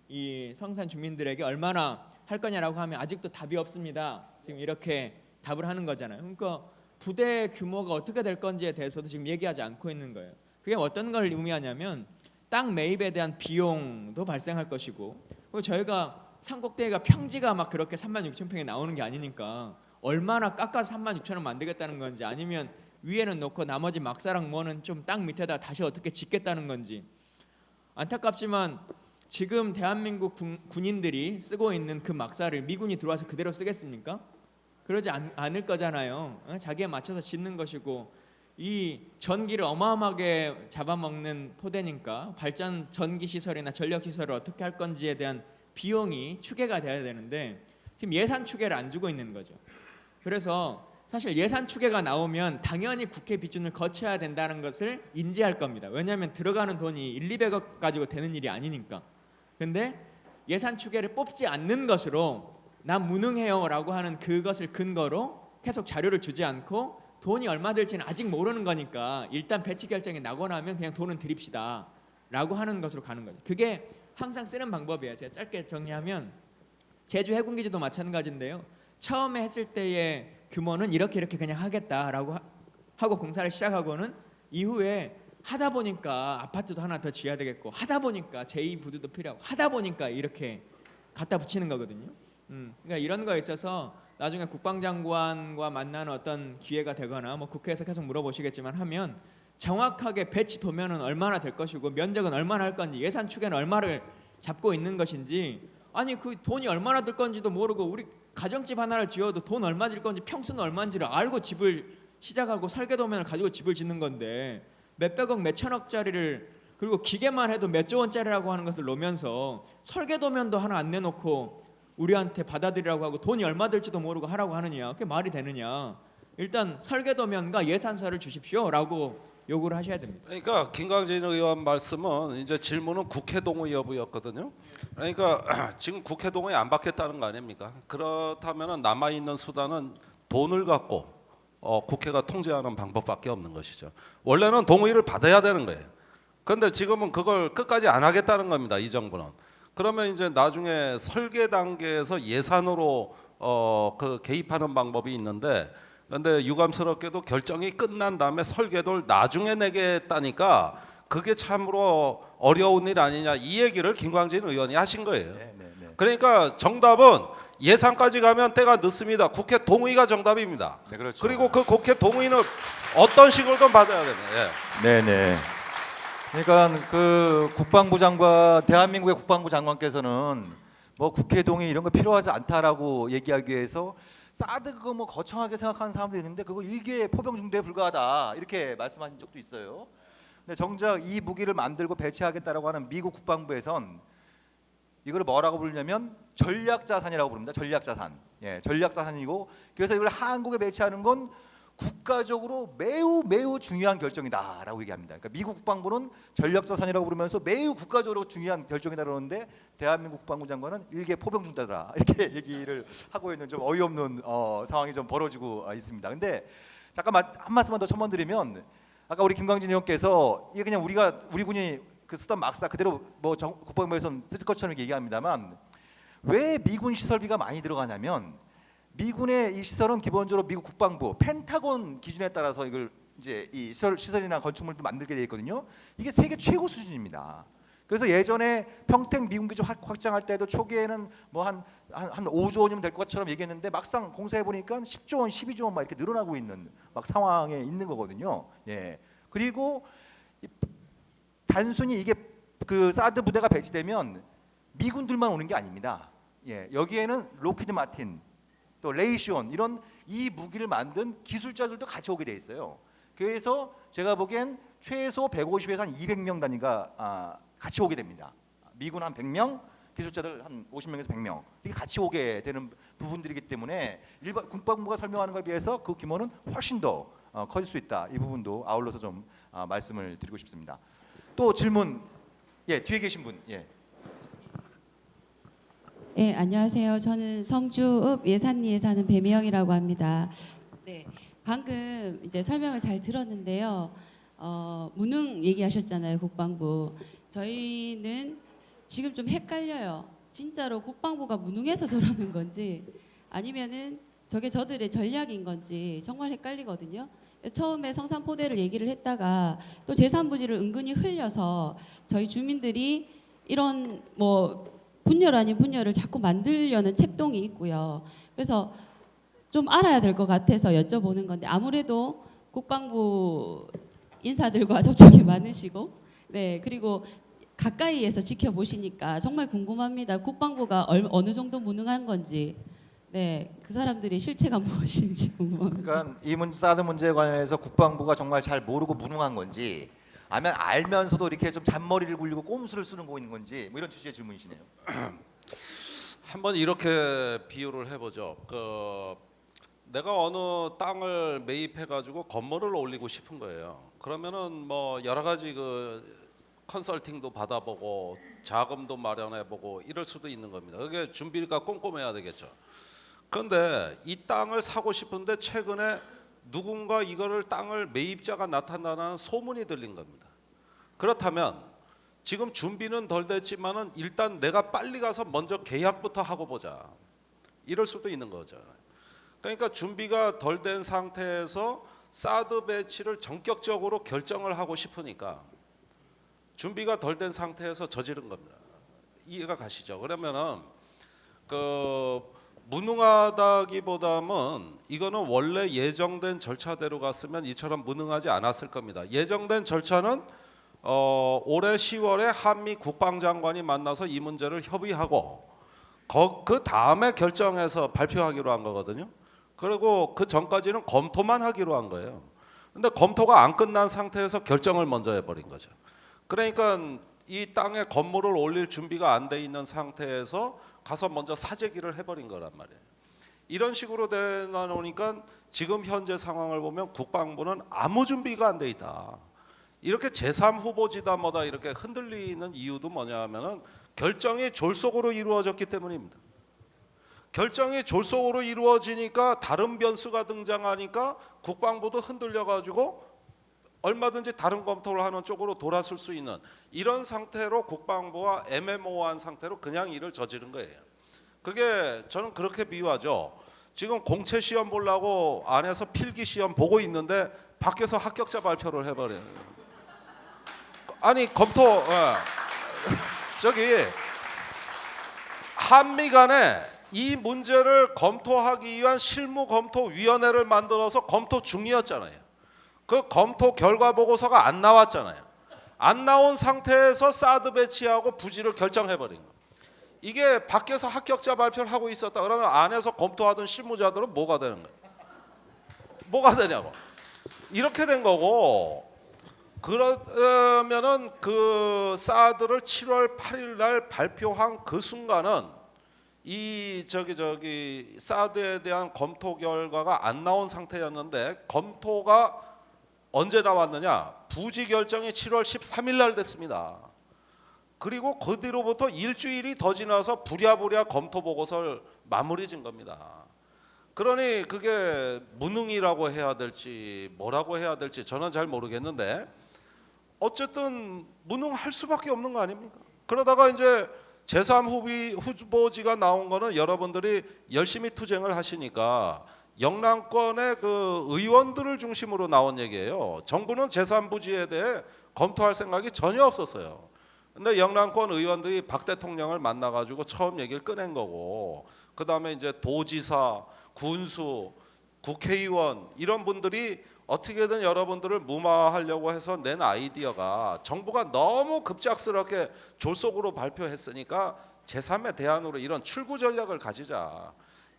이 성산 주민들에게 얼마나 할 거냐라고 하면 아직도 답이 없습니다. 지금 이렇게 답을 하는 거잖아요. 그러니까 부대 규모가 어떻게 될 건지에 대해서도 지금 얘기하지 않고 있는 거예요. 그게 어떤 걸 의미하냐면 땅 매입에 대한 비용도 발생할 것이고 그리고 저희가 산꼭대기가 평지가 막 그렇게 36,000평이 나오는 게 아니니까 얼마나 깎아서 36,000원 만들겠다는 건지 아니면 위에는 놓고 나머지 막사랑 뭐는 좀 땅 밑에다 다시 어떻게 짓겠다는 건지 안타깝지만 지금 대한민국 군인들이 쓰고 있는 그 막사를 미군이 들어와서 그대로 쓰겠습니까? 그러지 않을 거잖아요. 자기에 맞춰서 짓는 것이고 이 전기를 어마어마하게 잡아먹는 포대니까 발전 전기 시설이나 전력 시설을 어떻게 할 건지에 대한 비용이 추계가 돼야 되는데 지금 예산 추계를 안 주고 있는 거죠. 그래서 사실 예산 추계가 나오면 당연히 국회 비준을 거쳐야 된다는 것을 인지할 겁니다. 왜냐하면 들어가는 돈이 1, 200억 가지고 되는 일이 아니니까. 근데 예산 추계를 뽑지 않는 것으로 난 무능해요라고 하는 그것을 근거로 계속 자료를 주지 않고 돈이 얼마 들지는 아직 모르는 거니까 일단 배치 결정이 나고 나면 그냥 돈은 드립시다라고 하는 것으로 가는 거죠. 그게 항상 쓰는 방법이에요. 제가 짧게 정리하면 제주 해군기지도 마찬가지인데요. 처음에 했을 때의 규모는 이렇게 그냥 하겠다라고 하고 공사를 시작하고는 이후에 하다 보니까 아파트도 하나 더 지어야 되겠고 하다 보니까 제2부두도 필요하고 하다 보니까 이렇게 갖다 붙이는 거거든요. 그러니까 이런 거에 있어서 나중에 국방장관과 만나는 어떤 기회가 되거나 뭐 국회에서 계속 물어보시겠지만 하면 정확하게 배치 도면은 얼마나 될 것이고 면적은 얼마나 할 건지 예산 추계는 얼마를 잡고 있는 것인지 아니 그 돈이 얼마나 들 건지도 모르고 우리 가정집 하나를 지어도 돈 얼마 들 건지 평수는 얼마인지를 알고 집을 시작하고 설계도면을 가지고 집을 짓는 건데 몇백억 몇천억짜리를 그리고 기계만 해도 몇 조 원짜리라고 하는 것을 놓으면서 설계도면도 하나 안 내놓고 우리한테 받아들이라고 하고 돈이 얼마 들지도 모르고 하라고 하느냐 그게 말이 되느냐. 일단 설계도면과 예산서를 주십시오라고 요구를 하셔야 됩니다. 그러니까 김광진 의원 말씀은 이제 질문은 국회 동의 여부였거든요. 그러니까 지금 국회 동의 안 받겠다는 거 아닙니까? 그렇다면 남아 있는 수단은 돈을 갖고 국회가 통제하는 방법밖에 없는 것이죠. 원래는 동의를 받아야 되는 거예요. 그런데 지금은 그걸 끝까지 안 하겠다는 겁니다. 이 정부는. 그러면 이제 나중에 설계 단계에서 예산으로 그 개입하는 방법이 있는데, 그런데 유감스럽게도 결정이 끝난 다음에 설계도를 나중에 내겠다니까 그게 참으로 어려운 일 아니냐 이 얘기를 김광진 의원이 하신 거예요. 그러니까 정답은 예산까지 가면 때가 늦습니다. 국회 동의가 정답입니다. 네, 그렇죠. 그리고 그 국회 동의는 어떤 식으로든 받아야 됩니다. 예. 네네. 그러니까 그 국방부 장관, 대한민국의 국방부 장관께서는 뭐 국회 동의 이런 거 필요하지 않다라고 얘기하기 위해서 사드 그거 뭐 거창하게 생각하는 사람도 있는데 그거 일개 포병 중대에 불과하다 이렇게 말씀하신 적도 있어요. 근데 정작 이 무기를 만들고 배치하겠다라고 하는 미국 국방부에선 이걸 뭐라고 부르냐면 전략자산이라고 부릅니다. 전략자산. 예, 전략자산이고 그래서 이걸 한국에 배치하는 건 국가적으로 매우 중요한 결정이다라고 얘기합니다. 그러니까 미국 국방부는 전략자산이라고 부르면서 매우 국가적으로 중요한 결정이다 그러는데 대한민국 국방부 장관은 일개 포병 중대다 이렇게 얘기를 하고 있는 좀 어이없는 상황이 좀 벌어지고 있습니다. 근데 잠깐만 한 말씀만 더 첨언드리면 아까 우리 김광진 의원께서 이게 그냥 우리 군이 그 쓰던 막사 그대로 뭐 국방부에서는 쓸 것처럼 얘기합니다만 왜 미군 시설비가 많이 들어가냐면 미군의 이 시설은 기본적으로 미국 국방부 펜타곤 기준에 따라서 이걸 이제 이 시설이나 건축물도 만들게 되어 있거든요. 이게 세계 최고 수준입니다. 그래서 예전에 평택 미군 기지 확장할 때도 초기에는 뭐 한 5조 원이면 될 것처럼 얘기했는데 막상 공사해 보니까 10조 원, 12조 원 막 이렇게 늘어나고 있는 막 상황에 있는 거거든요. 예. 그리고 단순히 이게 그 사드 부대가 배치되면 미군들만 오는 게 아닙니다. 예. 여기에는 로키드 마틴 또 레이시온 이런 이 무기를 만든 기술자들도 같이 오게 돼 있어요. 그래서 제가 보기엔 최소 150에서 한 200명 단위가 같이 오게 됩니다. 미군 한 100명, 기술자들 한 50명에서 100명 이렇게 같이 오게 되는 부분들이기 때문에 일반 국방부가 설명하는 것에 비해서 그 규모는 훨씬 더 커질 수 있다. 이 부분도 아울러서 좀 말씀을 드리고 싶습니다. 또 질문, 예 뒤에 계신 분, 예. 네, 안녕하세요. 저는 성주읍 예산리에 사는 배미영이라고 합니다. 네, 방금 이제 설명을 잘 들었는데요. 무능 얘기하셨잖아요, 국방부. 저희는 지금 좀 헷갈려요. 진짜로 국방부가 무능해서 저러는 건지 아니면은 저게 저들의 전략인 건지 정말 헷갈리거든요. 그래서 처음에 성산포대를 얘기를 했다가 또 제3부지를 은근히 흘려서 저희 주민들이 이런 뭐 분열 아닌 분열을 자꾸 만들려는 책동이 있고요. 그래서 좀 알아야 될 것 같아서 여쭤보는 건데 아무래도 국방부 인사들과 접촉이 많으시고 네 그리고 가까이에서 지켜보시니까 정말 궁금합니다. 국방부가 어느 정도 무능한 건지 네 그 사람들의 실체가 무엇인지 궁금합니다. 그러니까 이 사드 문제에 관해서 국방부가 정말 잘 모르고 무능한 건지 아니면 알면서도 이렇게 좀 잔머리를 굴리고 꼼수를 쓰는 거 있는 건지 뭐 이런 취지의 질문이시네요. 한번 이렇게 비유를 해보죠. 내가 어느 땅을 매입해 가지고 건물을 올리고 싶은 거예요. 그러면은 뭐 여러 가지 그 컨설팅도 받아보고 자금도 마련해보고 이럴 수도 있는 겁니다. 그게 준비가 꼼꼼해야 되겠죠. 그런데 이 땅을 사고 싶은데 최근에 누군가 이거를 땅을 매입자가 나타나는 소문이 들린 겁니다. 그렇다면 지금 준비는 덜 됐지만은 일단 내가 빨리 가서 먼저 계약부터 하고 보자. 이럴 수도 있는 거죠. 그러니까 준비가 덜 된 상태에서 사드 배치를 전격적으로 결정을 하고 싶으니까 준비가 덜 된 상태에서 저지른 겁니다. 이해가 가시죠? 그러면은 그 무능하다기보다는 이거는 원래 예정된 절차대로 갔으면 이처럼 무능하지 않았을 겁니다. 예정된 절차는 올해 10월에 한미 국방장관이 만나서 이 문제를 협의하고 그 다음에 결정해서 발표하기로 한 거거든요. 그리고 그 전까지는 검토만 하기로 한 거예요. 근데 검토가 안 끝난 상태에서 결정을 먼저 해버린 거죠. 그러니까 이 땅에 건물을 올릴 준비가 안 돼 있는 상태에서 가서 먼저 사재기를 해버린 거란 말이에요. 이런 식으로 되다 보니까 지금 현재 상황을 보면 국방부는 아무 준비가 안 돼 있다. 이렇게 제3후보지다 뭐다 이렇게 흔들리는 이유도 뭐냐면은 결정이 졸속으로 이루어졌기 때문입니다. 결정이 졸속으로 이루어지니까 다른 변수가 등장하니까 국방부도 흔들려 가지고 얼마든지 다른 검토를 하는 쪽으로 돌아설 수 있는 이런 상태로 국방부와 애매모호한 상태로 그냥 일을 저지른 거예요. 그게 저는 그렇게 비유하죠. 지금 공채 시험 보려고 안에서 필기 시험 보고 있는데 밖에서 합격자 발표를 해버려요. 아니 검토 저기 한미 간에 이 문제를 검토하기 위한 실무검토위원회를 만들어서 검토 중이었잖아요. 그 검토 결과 보고서가 안 나왔잖아요. 안 나온 상태에서 사드 배치하고 부지를 결정해버린 거예요. 이게 밖에서 합격자 발표를 하고 있었다 그러면 안에서 검토하던 실무자들은 뭐가 되는 거예요? 뭐가 되냐고. 이렇게 된 거고 그러면은 그 사드를 7월 8일 날 발표한 그 순간은 이 저기 사드에 대한 검토 결과가 안 나온 상태였는데 검토가 언제 나왔느냐? 부지 결정이 7월 13일 날 됐습니다. 그리고 그 뒤로부터 일주일이 더 지나서 부랴부랴 검토 보고서를 마무리 진 겁니다. 그러니 그게 무능이라고 해야 될지 뭐라고 해야 될지 저는 잘 모르겠는데 어쨌든 무능할 수밖에 없는 거 아닙니까? 그러다가 이제 제3후보지가 나온 거는 여러분들이 열심히 투쟁을 하시니까 영남권의 그 의원들을 중심으로 나온 얘기예요. 정부는 제3부지에 대해 검토할 생각이 전혀 없었어요. 근데 영남권 의원들이 박 대통령을 만나가지고 처음 얘기를 꺼낸 거고, 그 다음에 이제 도지사, 군수, 국회의원 이런 분들이 어떻게든 여러분들을 무마하려고 해서 낸 아이디어가 정부가 너무 급작스럽게 졸속으로 발표했으니까 제3의 대안으로 이런 출구 전략을 가지자.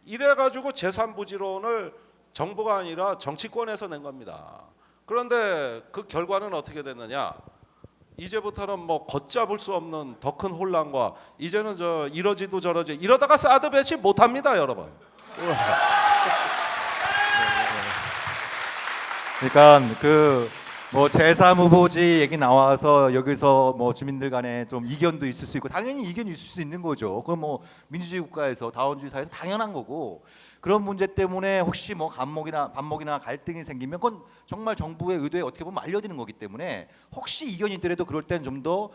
이래가지고 제3부지론을 정부가 아니라 정치권에서 낸 겁니다. 그런데 그 결과는 어떻게 됐느냐? 이제부터는 뭐 걷잡을 수 없는 더 큰 혼란과 이제는 저 이러지도 저러지 이러다가 사드 배치 못합니다, 여러분. 그러니까 그 뭐 제3후보지 얘기 나와서 여기서 뭐 주민들 간에 좀 이견도 있을 수 있고 당연히 이견이 있을 수 있는 거죠. 그건 뭐 민주주의 국가에서 다원주의 사회에서 당연한 거고, 그런 문제 때문에 혹시 뭐 반목이나 갈등이 생기면 그건 정말 정부의 의도에 어떻게 보면 말려드는 거기 때문에 혹시 이견이 있더라도 그럴 때는 좀 더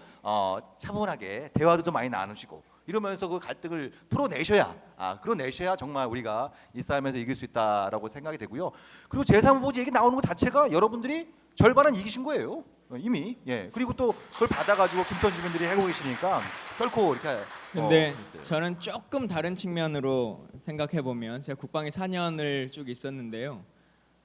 차분하게 대화도 좀 많이 나누시고 이러면서 그 갈등을 풀어내셔야 정말 우리가 이 싸움에서 이길 수 있다라고 생각이 되고요. 그리고 제3후보지 얘기 나오는 것 자체가 여러분들이 절반은 이기신 거예요. 이미. 예. 그리고 또 그걸 받아가지고 김천 주민들이 하고 계시니까 결코 이렇게. 근데 저는 조금 다른 측면으로 생각해 보면 제가 국방에 4년을 쭉 있었는데요.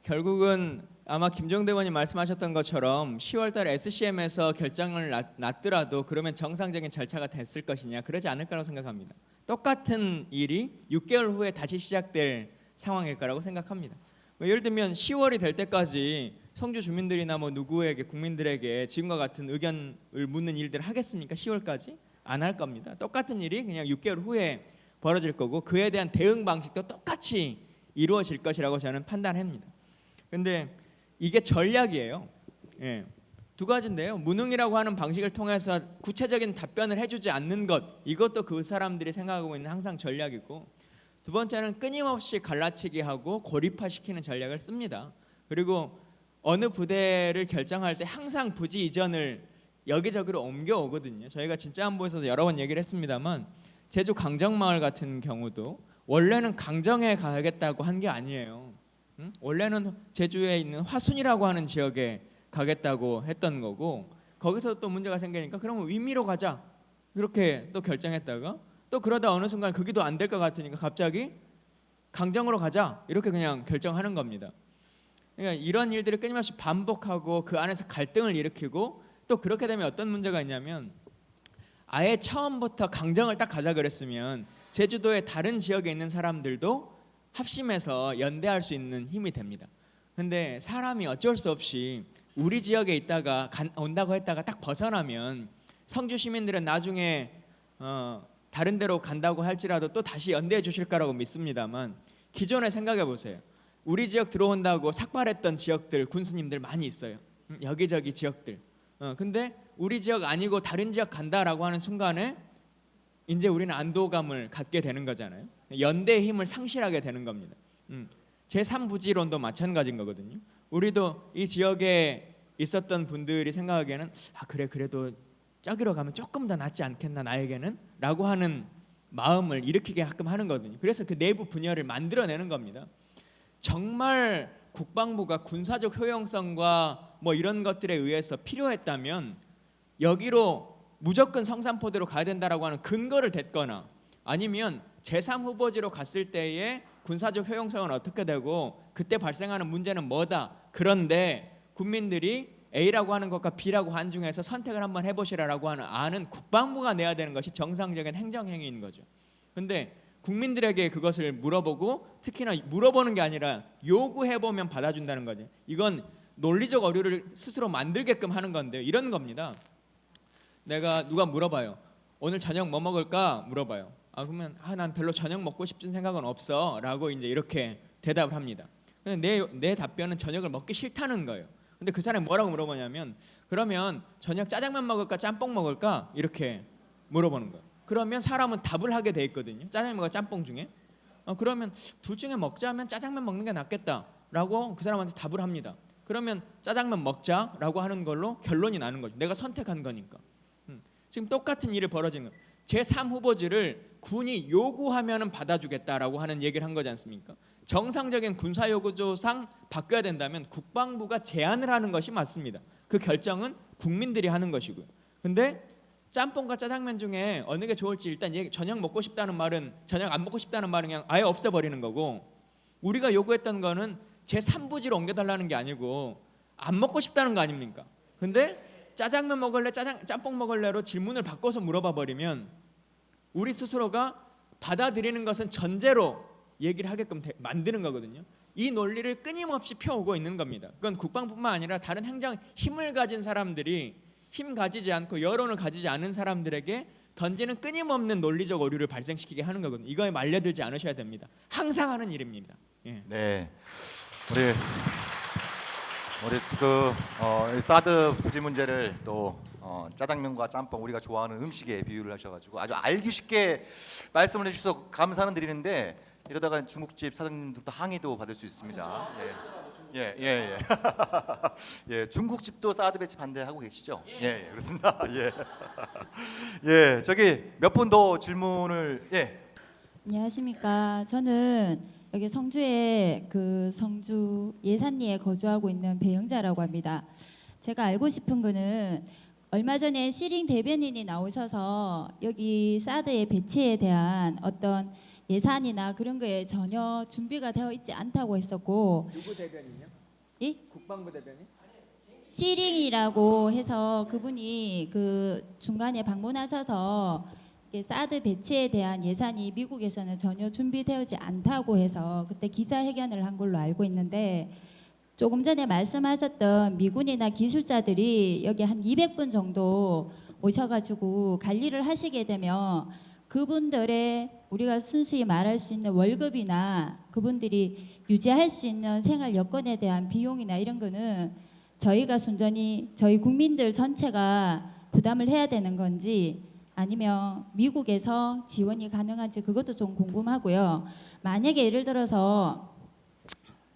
결국은 아마 김종대 의원님 말씀하셨던 것처럼 10월달 SCM에서 결정을 났더라도 그러면 정상적인 절차가 됐을 것이냐, 그러지 않을 거라고 생각합니다. 똑같은 일이 6개월 후에 다시 시작될 상황일 거라고 생각합니다. 예를 들면 10월이 될 때까지 성주 주민들이나 뭐 누구에게 국민들에게 지금과 같은 의견을 묻는 일들을 하겠습니까? 10월까지? 안 할 겁니다. 똑같은 일이 그냥 6개월 후에 벌어질 거고 그에 대한 대응 방식도 똑같이 이루어질 것이라고 저는 판단합니다. 근데 이게 전략이에요. 예. 두 가지인데요. 무능이라고 하는 방식을 통해서 구체적인 답변을 해주지 않는 것, 이것도 그 사람들이 생각하고 있는 항상 전략이고, 두 번째는 끊임없이 갈라치기 하고 고립화시키는 전략을 씁니다. 그리고 어느 부대를 결정할 때 항상 부지 이전을 여기저기로 옮겨오거든요. 저희가 진짜 안보에서도 여러 번 얘기를 했습니다만 제주 강정마을 같은 경우도 원래는 강정에 가겠다고 한 게 아니에요. 원래는 제주에 있는 화순이라고 하는 지역에 가겠다고 했던 거고, 거기서 또 문제가 생기니까 그러면 위미로 가자 이렇게 또 결정했다가 또 그러다 어느 순간 거기도 안 될 것 같으니까 갑자기 강정으로 가자 이렇게 그냥 결정하는 겁니다. 그러니까 이런 일들을 끊임없이 반복하고 그 안에서 갈등을 일으키고, 또 그렇게 되면 어떤 문제가 있냐면 아예 처음부터 강정을 딱 가자 그랬으면 제주도의 다른 지역에 있는 사람들도 합심해서 연대할 수 있는 힘이 됩니다. 근데 사람이 어쩔 수 없이 우리 지역에 있다가 온다고 했다가 딱 벗어나면 성주 시민들은 나중에 다른 데로 간다고 할지라도 또 다시 연대해 주실 거라고 믿습니다만, 기존에 생각해 보세요. 우리 지역 들어온다고 삭발했던 지역들 군수님들 많이 있어요. 여기저기 지역들. 근데 우리 지역 아니고 다른 지역 간다라고 하는 순간에 이제 우리는 안도감을 갖게 되는 거잖아요. 연대의 힘을 상실하게 되는 겁니다. 제3부지론도 마찬가지인 거거든요. 우리도 이 지역에 있었던 분들이 생각하기에는 그래 그래도 저기로 가면 조금 더 낫지 않겠나 나에게는 라고 하는 마음을 일으키게 가끔 하는 거거든요. 그래서 그 내부 분열을 만들어내는 겁니다. 정말 국방부가 군사적 효용성과 뭐 이런 것들에 의해서 필요했다면 여기로 무조건 성산포대로 가야 된다라고 하는 근거를 댔거나, 아니면 제3후보지로 갔을 때의 군사적 효용성은 어떻게 되고 그때 발생하는 문제는 뭐다. 그런데 국민들이 A라고 하는 것과 B라고 하는 중에서 선택을 한번 해보시라라고 하는 안은 국방부가 내야 되는 것이 정상적인 행정행위인 거죠. 근데 국민들에게 그것을 물어보고, 특히나 물어보는 게 아니라 요구해보면 받아준다는 거죠. 이건 논리적 어류를 스스로 만들게끔 하는 건데요. 이런 겁니다. 내가 누가 물어봐요. 오늘 저녁 뭐 먹을까? 물어봐요. 그러면 난 별로 저녁 먹고 싶은 생각은 없어 라고 이제 이렇게 대답을 합니다. 근데 내 답변은 저녁을 먹기 싫다는 거예요. 근데 그 사람이 뭐라고 물어보냐면, 그러면 저녁 짜장면 먹을까 짬뽕 먹을까? 이렇게 물어보는 거예요. 그러면 사람은 답을 하게 돼 있거든요. 짜장면과 짬뽕 중에. 그러면 둘 중에 먹자면 짜장면 먹는 게 낫겠다라고 그 사람한테 답을 합니다. 그러면 짜장면 먹자라고 하는 걸로 결론이 나는 거죠. 내가 선택한 거니까. 지금 똑같은 일이 벌어지는 거예요. 제3후보지를 군이 요구하면은 받아주겠다라고 하는 얘기를 한 거지 않습니까? 정상적인 군사요구조상 바뀌어야 된다면 국방부가 제안을 하는 것이 맞습니다. 그 결정은 국민들이 하는 것이고요. 근데 짬뽕과 짜장면 중에 어느 게 좋을지 일단 저녁 먹고 싶다는 말은, 저녁 안 먹고 싶다는 말은 그냥 아예 없애버리는 거고, 우리가 요구했던 거는 제3부지로 옮겨달라는 게 아니고 안 먹고 싶다는 거 아닙니까? 근데 짜장면 먹을래 짬뽕 먹을래로 질문을 바꿔서 물어봐 버리면 우리 스스로가 받아들이는 것은 전제로 얘기를 하게끔 만드는 거거든요. 이 논리를 끊임없이 펴오고 있는 겁니다. 그건 국방뿐만 아니라 다른 행정 힘을 가진 사람들이 힘 가지지 않고 여론을 가지지 않은 사람들에게 던지는 끊임없는 논리적 오류를 발생시키게 하는 거거든요. 이거에 말려들지 않으셔야 됩니다. 항상 하는 일입니다. 예. 네, 우리 사드 부지 문제를 또 짜장면과 짬뽕, 우리가 좋아하는 음식에 비유를 하셔가지고 아주 알기 쉽게 말씀을 해주셔서 감사는 드리는데, 이러다가 중국집 사장님들부터 항의도 받을 수 있습니다. 예. 예, 중국집도 사드 배치 반대하고 계시죠? 예, 그렇습니다. 예, 저기 몇 분 더 질문을 안녕하십니까. 저는 여기 성주에 성주 예산리에 거주하고 있는 배영자라고 합니다. 제가 알고 싶은 거는 얼마 전에 시링 대변인이 나오셔서 여기 사드의 배치에 대한 어떤 예산이나 그런 거에 전혀 준비가 되어 있지 않다고 했었고. 누구 대변인요? 예? 국방부 대변인? 시링이라고 해서 그분이 중간에 방문하셔서 사드 배치에 대한 예산이 미국에서는 전혀 준비되어지 않다고 해서 그때 기자회견을 한 걸로 알고 있는데, 조금 전에 말씀하셨던 미군이나 기술자들이 여기 한 200분 정도 오셔가지고 관리를 하시게 되면 그분들의 우리가 순수히 말할 수 있는 월급이나 그분들이 유지할 수 있는 생활 여건에 대한 비용이나 이런 거는 저희가 순전히 저희 국민들 전체가 부담을 해야 되는 건지 아니면 미국에서 지원이 가능한지 그것도 좀 궁금하고요. 만약에 예를 들어서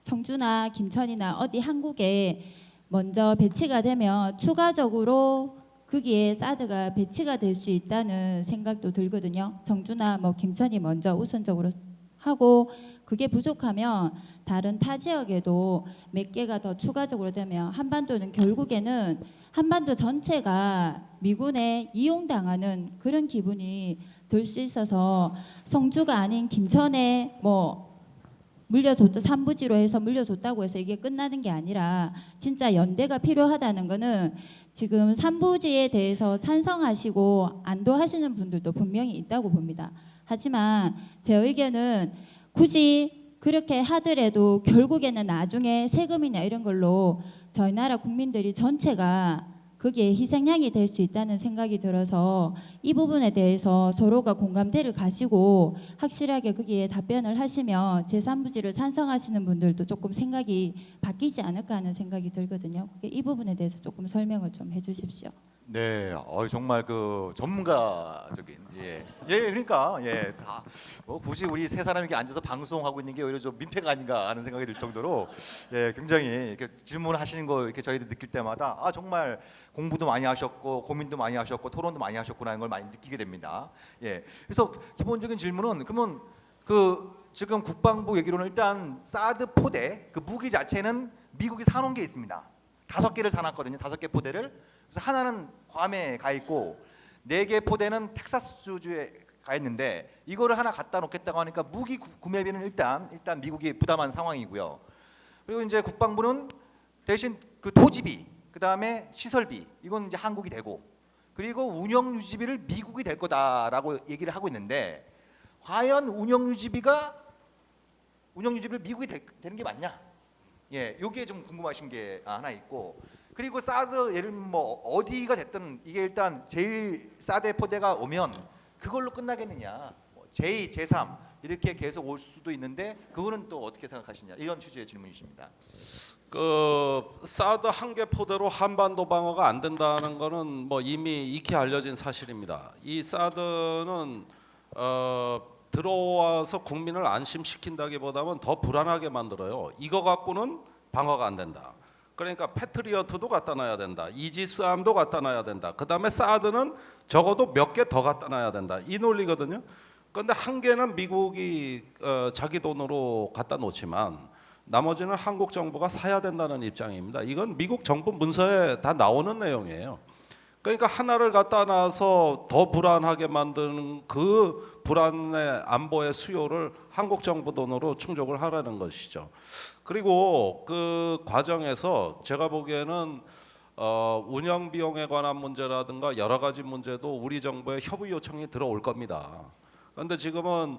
성주나 김천이나 어디 한국에 먼저 배치가 되면 추가적으로 거기에 사드가 배치가 될 수 있다는 생각도 들거든요. 성주나 뭐 김천이 먼저 우선적으로 하고 그게 부족하면 다른 타 지역에도 몇 개가 더 추가적으로 되면 한반도는 결국에는 한반도 전체가 미군에 이용당하는 그런 기분이 들 수 있어서 성주가 아닌 김천에 뭐 물려줬다 삼부지로 해서 물려줬다고 해서 이게 끝나는 게 아니라 진짜 연대가 필요하다는 거는 지금 삼부지에 대해서 찬성하시고 안도하시는 분들도 분명히 있다고 봅니다. 하지만 제 의견은 굳이 그렇게 하더라도 결국에는 나중에 세금이나 이런 걸로 저희 나라 국민들이 전체가 거기에 희생양이 될 수 있다는 생각이 들어서 이 부분에 대해서 서로가 공감대를 가지고 확실하게 거기에 답변을 하시면 제3부지를 찬성하시는 분들도 조금 생각이 바뀌지 않을까 하는 생각이 들거든요. 이 부분에 대해서 조금 설명을 좀 해주십시오. 네, 정말 그 전문가적인 그러니까 뭐 굳이 우리 세 사람이 이렇게 앉아서 방송하고 있는 게 오히려 좀 민폐가 아닌가 하는 생각이 들 정도로 굉장히 이렇게 질문하시는 거 이렇게 저희들 느낄 때마다 정말 공부도 많이 하셨고 고민도 많이 하셨고 토론도 많이 하셨구나 하는 걸 많이 느끼게 됩니다. 그래서 기본적인 질문은 그러면 그 지금 국방부 얘기로는 일단 사드 포대 그 무기 자체는 미국이 사놓은 게 있습니다. 5개를 사놨거든요. 5개 포대를. 그래서 하나는 괌에 가 있고 4개 포대는 텍사스주에 가 있는데 이거를 하나 갖다 놓겠다고 하니까 무기 구매비는 일단 미국이 부담한 상황이고요. 그리고 이제 국방부는 대신 그 토지비, 그 다음에 시설비 이건 이제 한국이 되고 그리고 운영 유지비를 미국이 될 거다라고 얘기를 하고 있는데 과연 운영 유지비를 미국이 되는 게 맞냐? 요게 좀 궁금하신 게 하나 있고 그리고 사드 예를 뭐 어디가 됐든 이게 일단 제일 사드 포대가 오면 그걸로 끝나겠느냐? 제2, 제3 이렇게 계속 올 수도 있는데 그거는 또 어떻게 생각하시냐? 이런 취지의 질문이십니다. 그 사드 한 개 포대로 한반도 방어가 안 된다는 거는 뭐 이미 익히 알려진 사실입니다. 이 사드는 들어와서 국민을 안심시킨다기보다는 더 불안하게 만들어요. 이거 갖고는 방어가 안 된다. 그러니까 패트리어트도 갖다 놔야 된다. 이지스함도 갖다 놔야 된다. 그다음에 사드는 적어도 몇 개 더 갖다 놔야 된다. 이 논리거든요. 그런데 한 개는 미국이 자기 돈으로 갖다 놓지만 나머지는 한국 정부가 사야 된다는 입장입니다. 이건 미국 정부 문서에 다 나오는 내용이에요. 그러니까 하나를 갖다 놔서 더 불안하게 만드는 그 불안의 안보의 수요를 한국 정부 돈으로 충족을 하라는 것이죠. 그리고 그 과정에서 제가 보기에는 운영 비용에 관한 문제라든가 여러 가지 문제도 우리 정부의 협의 요청이 들어올 겁니다. 그런데 지금은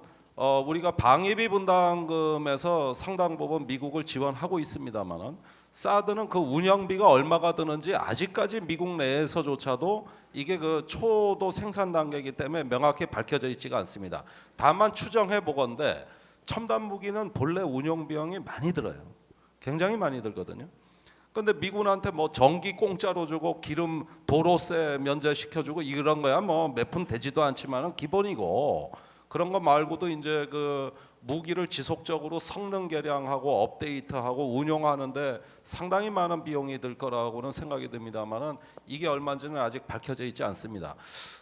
우리가 방위비 분담금에서 상당 부분 미국을 지원하고 있습니다만은 사드는 그 운영비가 얼마가 드는지 아직까지 미국 내에서조차도 이게 그 초도 생산 단계이기 때문에 명확히 밝혀져 있지가 않습니다. 다만 추정해 보건대 첨단 무기는 본래 운영 비용이 많이 들어요. 굉장히 많이 들거든요. 근데 미군한테 뭐 전기 공짜로 주고 기름 도로세 면제시켜주고 이런 거야 뭐 몇 푼 되지도 않지만은 기본이고 그런 거 말고도 이제 그 무기를 지속적으로 성능 개량하고 업데이트하고 운용하는데 상당히 많은 비용이 들 거라고는 생각이 듭니다만은 이게 얼마인지는 아직 밝혀져 있지 않습니다.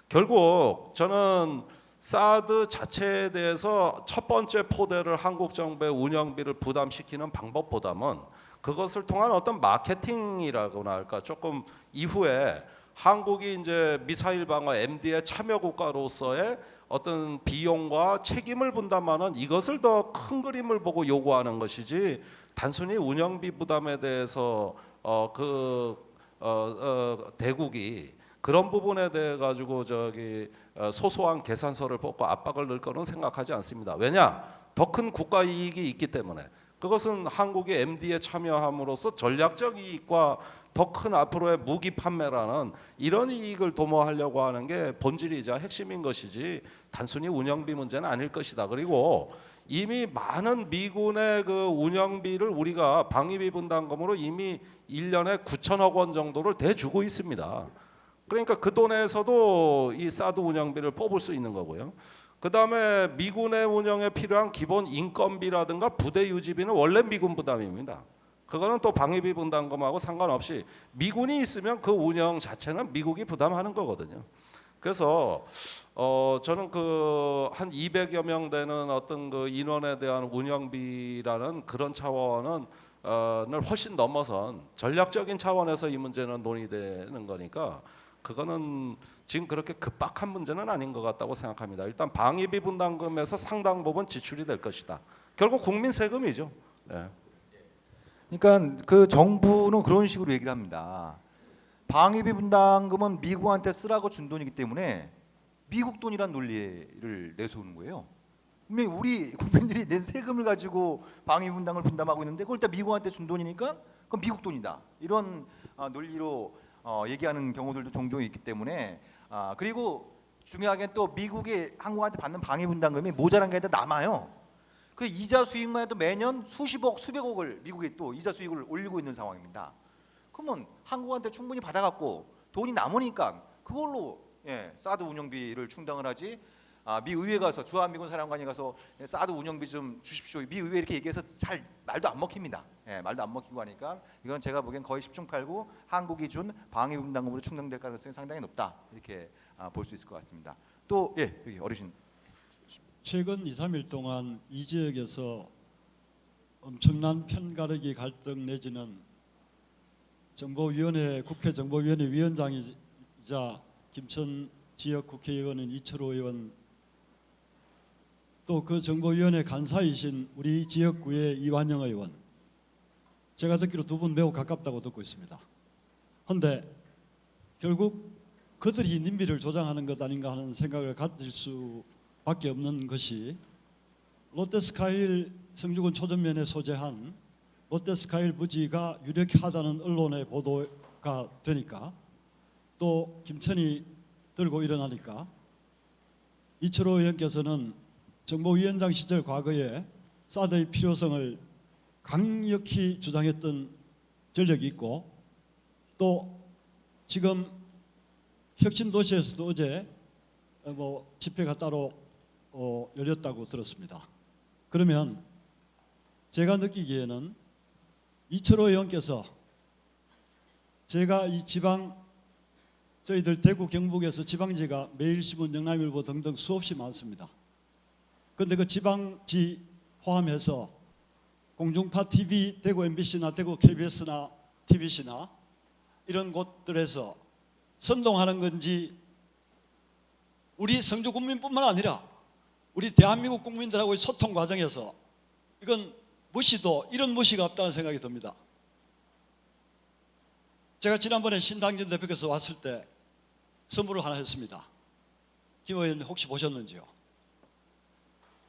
결국 저는 사드 자체에 대해서 첫 번째 포대를 한국 정부의 운영비를 부담시키는 방법보다는 그것을 통한 어떤 마케팅이라고나 할까 조금 이후에 한국이 이제 미사일 방어 MD의 참여 국가로서의 어떤 비용과 책임을 분담하는 이것을 더 큰 그림을 보고 요구하는 것이지 단순히 운영비 부담에 대해서 대국이 그런 부분에 대해 가지고 소소한 계산서를 뽑고 압박을 넣을 거는 생각하지 않습니다. 왜냐? 더 큰 국가 이익이 있기 때문에 그것은 한국의 MD에 참여함으로써 전략적 이익과 더 큰 앞으로의 무기 판매라는 이런 이익을 도모하려고 하는 게 본질이자 핵심인 것이지 단순히 운영비 문제는 아닐 것이다. 그리고 이미 많은 미군의 그 운영비를 우리가 방위비 분담금으로 이미 1년에 9천억 원 정도를 대주고 있습니다. 그러니까 그 돈에서도 이 사드 운영비를 뽑을 수 있는 거고요. 그 다음에 미군의 운영에 필요한 기본 인건비라든가 부대 유지비는 원래 미군 부담입니다. 그거는 또 방위비 분담금하고 상관없이 미군이 있으면 그 운영 자체는 미국이 부담하는 거거든요. 그래서 저는 그 한 200여 명 되는 어떤 그 인원에 대한 운영비라는 그런 차원은 을 훨씬 넘어선 전략적인 차원에서 이 문제는 논의되는 거니까 그거는 지금 그렇게 급박한 문제는 아닌 것 같다고 생각합니다. 일단 방위비 분담금에서 상당 부분 지출이 될 것이다. 결국 국민 세금이죠. 네. 그러니까 그 정부는 그런 식으로 얘기를 합니다. 방위비 분담금은 미국한테 쓰라고 준 돈이기 때문에 미국 돈이란 논리를 내세우는 거예요. 분명히 우리 국민들이 낸 세금을 가지고 방위비 분담금을 분담하고 있는데 그걸 다 미국한테 준 돈이니까 그건 미국 돈이다. 이런 논리로 얘기하는 경우들도 종종 있기 때문에 그리고 중요하게 또 미국이 한국한테 받는 방위 분담금이 모자란 게 아니라 남아요. 그 이자 수익만 해도 매년 수십억, 수백억을 미국이 또 이자 수익을 올리고 있는 상황입니다. 그러면 한국한테 충분히 받아갖고 돈이 남으니까 그걸로 사드 운영비를 충당을 하지. 미 의회 가서 주한미군 사령관이 가서 사드 운영비 좀 주십시오. 미 의회 이렇게 얘기해서 잘 말도 안 먹힙니다. 말도 안 먹히고 하니까 이건 제가 보기엔 거의 10중팔구 한국이 준 방위 분담금으로 충당될 가능성이 상당히 높다. 이렇게 볼 수 있을 것 같습니다. 또 여기 어르신. 최근 2, 3일 동안 이 지역에서 엄청난 편가르기 갈등 내지는 정보위원회 국회 정보위원회 위원장이자 김천 지역 국회의원인 이철호 의원 또 그 정보위원회 간사이신 우리 지역구의 이완영 의원 제가 듣기로 두 분 매우 가깝다고 듣고 있습니다. 그런데 결국 그들이 님비를 조장하는 것 아닌가 하는 생각을 가질 수밖에 없는 것이 롯데스카일 성주군 초전면에 소재한 롯데스카일 부지가 유력하다는 언론의 보도가 되니까 또 김천이 들고 일어나니까 이철호 의원께서는 정보위원장 시절 과거에 사드의 필요성을 강력히 주장했던 전력이 있고 또 지금 혁신도시에서도 어제 집회가 따로 열렸다고 들었습니다. 그러면 제가 느끼기에는 이철호 의원께서 제가 이 지방 저희들 대구 경북에서 지방지가 매일신문 영남일보 등등 수없이 많습니다. 그런데 그 지방지 포함해서 공중파 TV 대구 MBC나 대구 KBS나 TBC나 이런 곳들에서 선동하는 건지 우리 성주 국민뿐만 아니라 우리 대한민국 국민들하고의 소통 과정에서 이건 무시도 이런 무시가 없다는 생각이 듭니다. 제가 지난번에 신당진 대표께서 왔을 때 선물을 하나 했습니다. 김 의원 혹시 보셨는지요?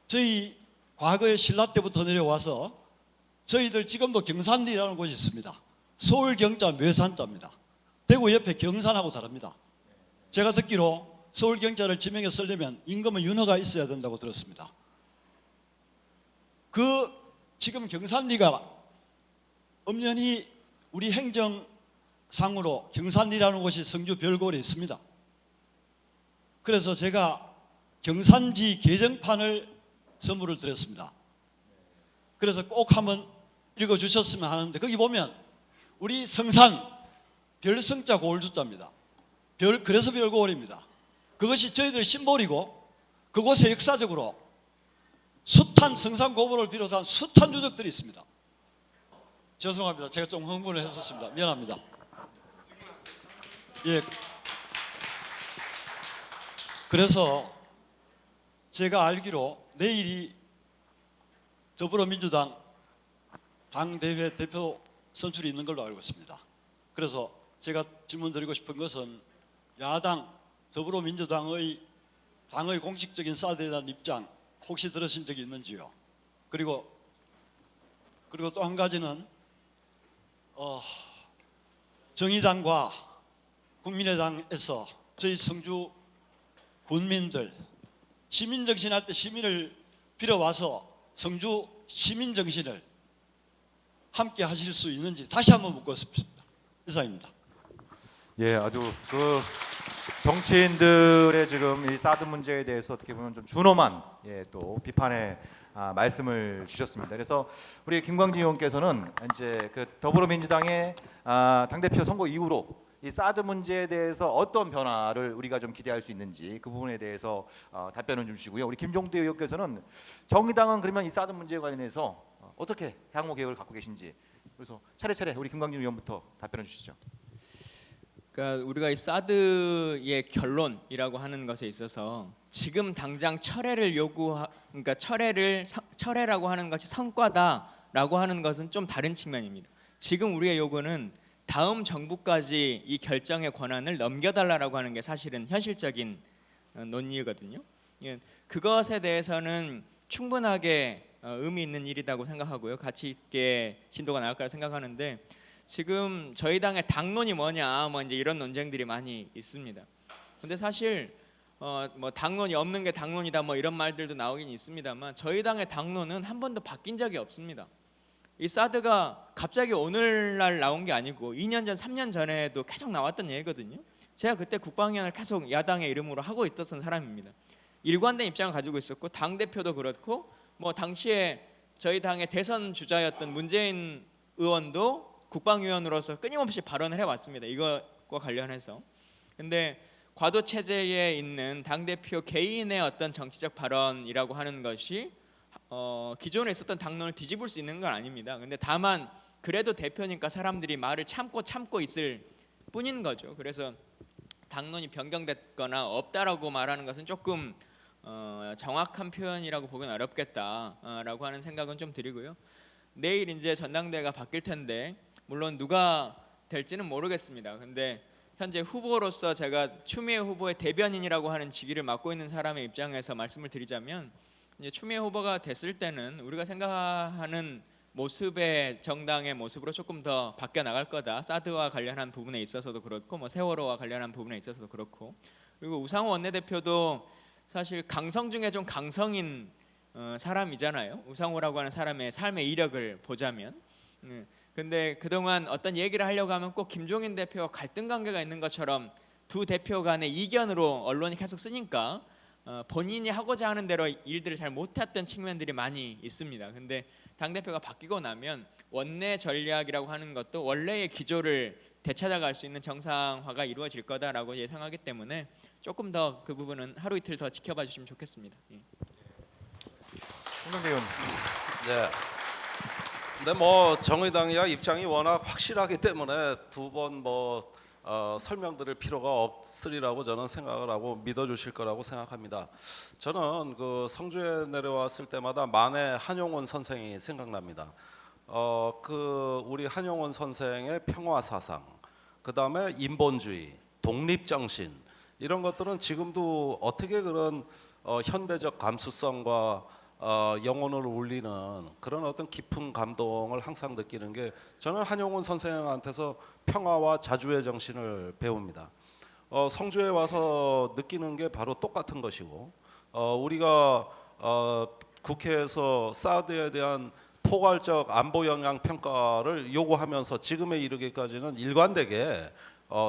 저희 과거에 신라 때부터 내려와서 저희들 지금도 경산리라는 곳이 있습니다. 서울 경자 묘산자입니다. 대구 옆에 경산하고 다릅니다. 제가 듣기로 서울 경자를 지명에 쓰려면 임금은 윤허가 있어야 된다고 들었습니다. 그 지금 경산리가 엄연히 우리 행정상으로 경산리라는 곳이 성주 별골에 있습니다. 그래서 제가 경산지 개정판을 선물을 드렸습니다. 그래서 꼭 한번 읽어주셨으면 하는데 거기 보면 우리 성산 별성자 고을주자입니다. 그래서 별고을입니다. 그것이 저희들의 심볼이고 그곳에 역사적으로 숱한 성산고물을 비롯한 숱한 유적들이 있습니다. 죄송합니다. 제가 좀 흥분을 했었습니다. 미안합니다. 예. 그래서 제가 알기로 내일이 더불어민주당 당대회 대표 선출이 있는 걸로 알고 있습니다. 그래서 제가 질문드리고 싶은 것은 야당 더불어민주당의 당의 공식적인 사드에 대한 입장 혹시 들으신 적이 있는지요? 그리고 그리고 또 한 가지는 정의당과 국민의당에서 저희 성주 군민들 시민 정신 할 때 시민을 빌어와서 성주 시민 정신을 함께 하실 수 있는지 다시 한번 묻고 싶습니다. 이상입니다. 예, 아주 그 정치인들의 지금 이 사드 문제에 대해서 어떻게 보면 좀 준엄한 또 비판의 말씀을 주셨습니다. 그래서 우리 김광진 의원께서는 이제 그 더불어민주당의 당 대표 선거 이후로 이 사드 문제에 대해서 어떤 변화를 우리가 좀 기대할 수 있는지 그 부분에 대해서 답변을 좀 주시고요. 우리 김종대 의원께서는 정의당은 그러면 이 사드 문제에 관련해서 어떻게 향후 계획을 갖고 계신지, 그래서 차례차례 우리 김광진 의원부터 답변을 주시죠. 그러니까 우리가 이 사드의 결론이라고 하는 것에 있어서 지금 당장 그러니까 철회라고 하는 것이 성과다라고 하는 것은 좀 다른 측면입니다. 지금 우리의 요구는 다음 정부까지 이 결정의 권한을 넘겨달라고 하는 게 사실은 현실적인 논의거든요. 그것에 대해서는 충분하게 의미 있는 일이라고 생각하고요. 가치 있게 진도가 나올 거라 생각하는데, 지금 저희 당의 당론이 뭐냐 뭐 이제 이런 논쟁들이 많이 있습니다. 근데 사실 뭐 당론이 없는 게 당론이다 뭐 이런 말들도 나오긴 있습니다만, 저희 당의 당론은 한 번도 바뀐 적이 없습니다. 이 사드가 갑자기 오늘날 나온 게 아니고 2년 전, 3년 전에도 계속 나왔던 얘기거든요. 제가 그때 국방위원을 계속 야당의 이름으로 하고 있었던 사람입니다. 일관된 입장을 가지고 있었고, 당 대표도 그렇고 뭐 당시에 저희 당의 대선 주자였던 문재인 의원도 국방위원으로서 끊임없이 발언을 해왔습니다. 이것과 관련해서. 근데 과도 체제에 있는 당 대표 개인의 어떤 정치적 발언이라고 하는 것이 기존에 있었던 당론을 뒤집을 수 있는 건 아닙니다. 근데 다만 그래도 대표니까 사람들이 말을 참고 있을 뿐인 거죠. 그래서 당론이 변경됐거나 없다라고 말하는 것은 조금 정확한 표현이라고 보기는 어렵겠다라고 하는 생각은 좀 드리고요. 내일 이제 전당대회가 바뀔 텐데 물론 누가 될지는 모르겠습니다. 근데 현재 후보로서 제가 추미애 후보의 대변인이라고 하는 직위를 맡고 있는 사람의 입장에서 말씀을 드리자면, 이제 추미애 후보가 됐을 때는 우리가 생각하는 모습의 정당의 모습으로 조금 더 바뀌어 나갈 거다. 사드와 관련한 부분에 있어서도 그렇고 뭐 세월호와 관련한 부분에 있어서도 그렇고, 그리고 우상호 원내대표도 사실 강성 중에 좀 강성인 사람이잖아요. 우상호라고 하는 사람의 삶의 이력을 보자면. 근데 그동안 어떤 얘기를 하려고 하면 꼭 김종인 대표와 갈등 관계가 있는 것처럼 두 대표 간의 이견으로 언론이 계속 쓰니까 본인이 하고자 하는 대로 일들을 잘 못했던 측면들이 많이 있습니다. 근데 당대표가 바뀌고 나면 원내 전략이라고 하는 것도 원래의 기조를 되찾아갈 수 있는 정상화가 이루어질 거다라고 예상하기 때문에 조금 더 그 부분은 하루 이틀 더 지켜봐 주시면 좋겠습니다. 홍명대 의원. 네. 근데 뭐 정의당이야 입장이 워낙 확실하기 때문에 두 번 설명드릴 필요가 없으리라고 저는 생각을 하고 믿어주실 거라고 생각합니다. 저는 그 성주에 내려왔을 때마다 만해 한용운 선생이 생각납니다. 우리 한용운 선생의 평화 사상, 그 다음에 인본주의, 독립 정신, 이런 것들은 지금도 어떻게 그런 현대적 감수성과 영혼을 울리는 그런 어떤 깊은 감동을 항상 느끼는 게, 저는 한용운 선생한테서 평화와 자주의 정신을 배웁니다. 성주에 와서 느끼는 게 바로 똑같은 것이고, 우리가 국회에서 사드에 대한 포괄적 안보 영향 평가를 요구하면서 지금에 이르기까지는 일관되게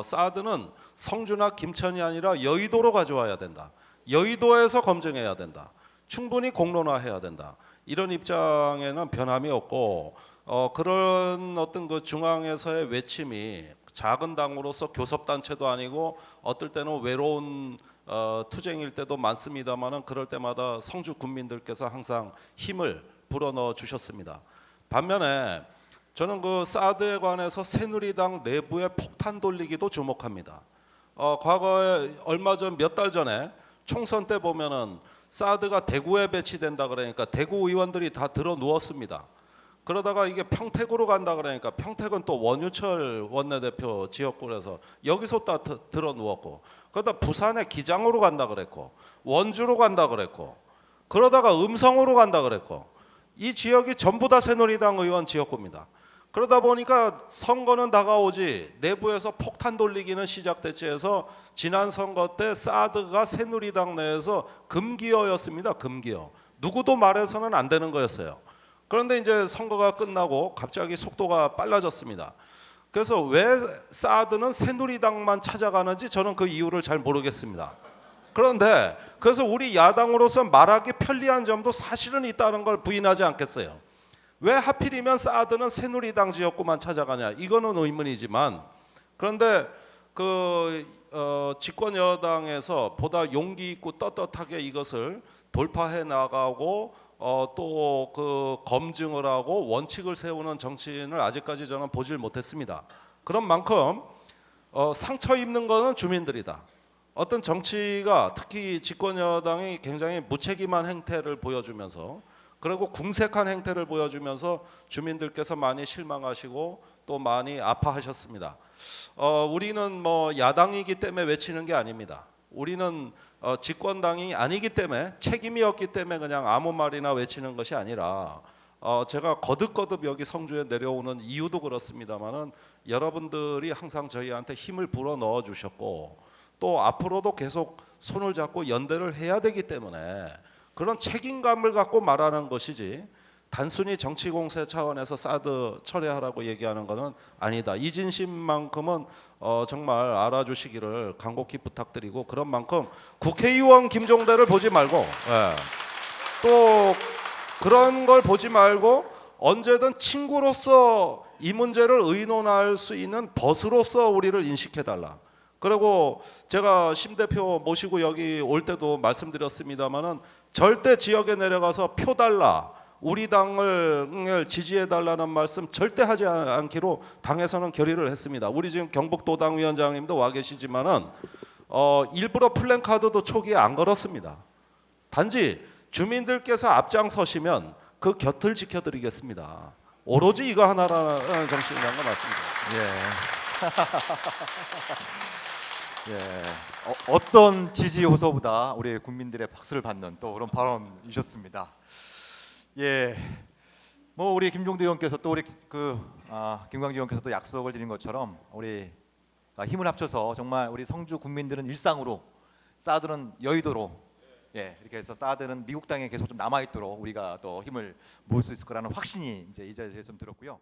사드는 성주나 김천이 아니라 여의도로 가져와야 된다. 여의도에서 검증해야 된다. 충분히 공론화해야 된다. 이런 입장에는 변함이 없고, 그런 어떤 그 중앙에서의 외침이 작은 당으로서 교섭단체도 아니고 어떨 때는 외로운 투쟁일 때도 많습니다만은, 그럴 때마다 성주 군민들께서 항상 힘을 불어넣어 주셨습니다. 반면에 저는 그 사드에 관해서 새누리당 내부의 폭탄 돌리기도 주목합니다. 과거에 얼마 전 몇 달 전에 총선 때 보면은 사드가 대구에 배치된다 그러니까 대구 의원들이 다 들어 누웠습니다. 그러다가 이게 평택으로 간다 그러니까 평택은 또 원유철 원내대표 지역구라서 여기서 다 들어 누웠고, 그러다 부산에 기장으로 간다 그랬고, 원주로 간다 그랬고, 그러다가 음성으로 간다 그랬고, 이 지역이 전부 다 새누리당 의원 지역구입니다. 그러다 보니까 선거는 다가오지 내부에서 폭탄 돌리기는 시작됐지 해서 지난 선거 때 사드가 새누리당 내에서 금기어였습니다. 금기어. 누구도 말해서는 안 되는 거였어요. 그런데 이제 선거가 끝나고 갑자기 속도가 빨라졌습니다. 그래서 왜 사드는 새누리당만 찾아가는지 저는 그 이유를 잘 모르겠습니다. 그런데 그래서 우리 야당으로서 말하기 편리한 점도 사실은 있다는 걸 부인하지 않겠어요. 왜 하필이면 사드는 새누리당 지역구만 찾아가냐, 이거는 의문이지만, 그런데 그 집권 여당에서 보다 용기 있고 떳떳하게 이것을 돌파해 나가고 또 그 검증을 하고 원칙을 세우는 정치인을 아직까지 저는 보질 못했습니다. 그런 만큼 상처 입는 거는 주민들이다. 어떤 정치가 특히 집권 여당이 굉장히 무책임한 행태를 보여주면서, 그리고 궁색한 행태를 보여주면서 주민들께서 많이 실망하시고 또 많이 아파하셨습니다. 우리는 뭐 야당이기 때문에 외치는 게 아닙니다. 우리는 집권당이 아니기 때문에, 책임이 없기 때문에 그냥 아무 말이나 외치는 것이 아니라, 제가 거듭거듭 여기 성주에 내려오는 이유도 그렇습니다만은 여러분들이 항상 저희한테 힘을 불어 넣어 주셨고 또 앞으로도 계속 손을 잡고 연대를 해야 되기 때문에 그런 책임감을 갖고 말하는 것이지, 단순히 정치 공세 차원에서 사드 철회하라고 얘기하는 것은 아니다. 이 진심만큼은 정말 알아주시기를 간곡히 부탁드리고, 그런 만큼 국회의원 김종대를 보지 말고, 또 그런 걸 보지 말고 언제든 친구로서 이 문제를 의논할 수 있는 벗으로서 우리를 인식해달라. 그리고 제가 심 대표 모시고 여기 올 때도 말씀드렸습니다마는 절대 지역에 내려가서 표 달라, 우리 당을 지지해달라는 말씀 절대 하지 않기로 당에서는 결의를 했습니다. 우리 지금 경북도당 위원장님도 와 계시지만은 일부러 플랜카드도 초기에 안 걸었습니다. 단지 주민들께서 앞장서시면 그 곁을 지켜드리겠습니다. 오로지 이거 하나라는 정신이라는 거 맞습니다. 예. 어떤 지지 요소보다 우리 국민들의 박수를 받는 또 그런 발언이셨습니다. 예. 뭐 우리 김종대 의원께서 또 우리 김광진 의원께서도 약속을 드린 것처럼 우리 힘을 합쳐서 정말 우리 성주 국민들은 일상으로, 사드는 여의도로, 이렇게 해서 사드는 미국 땅에 계속 좀 남아 있도록 우리가 또 힘을 모을 수 있을 거라는 확신이 이제 이 자리에서 좀 들었고요.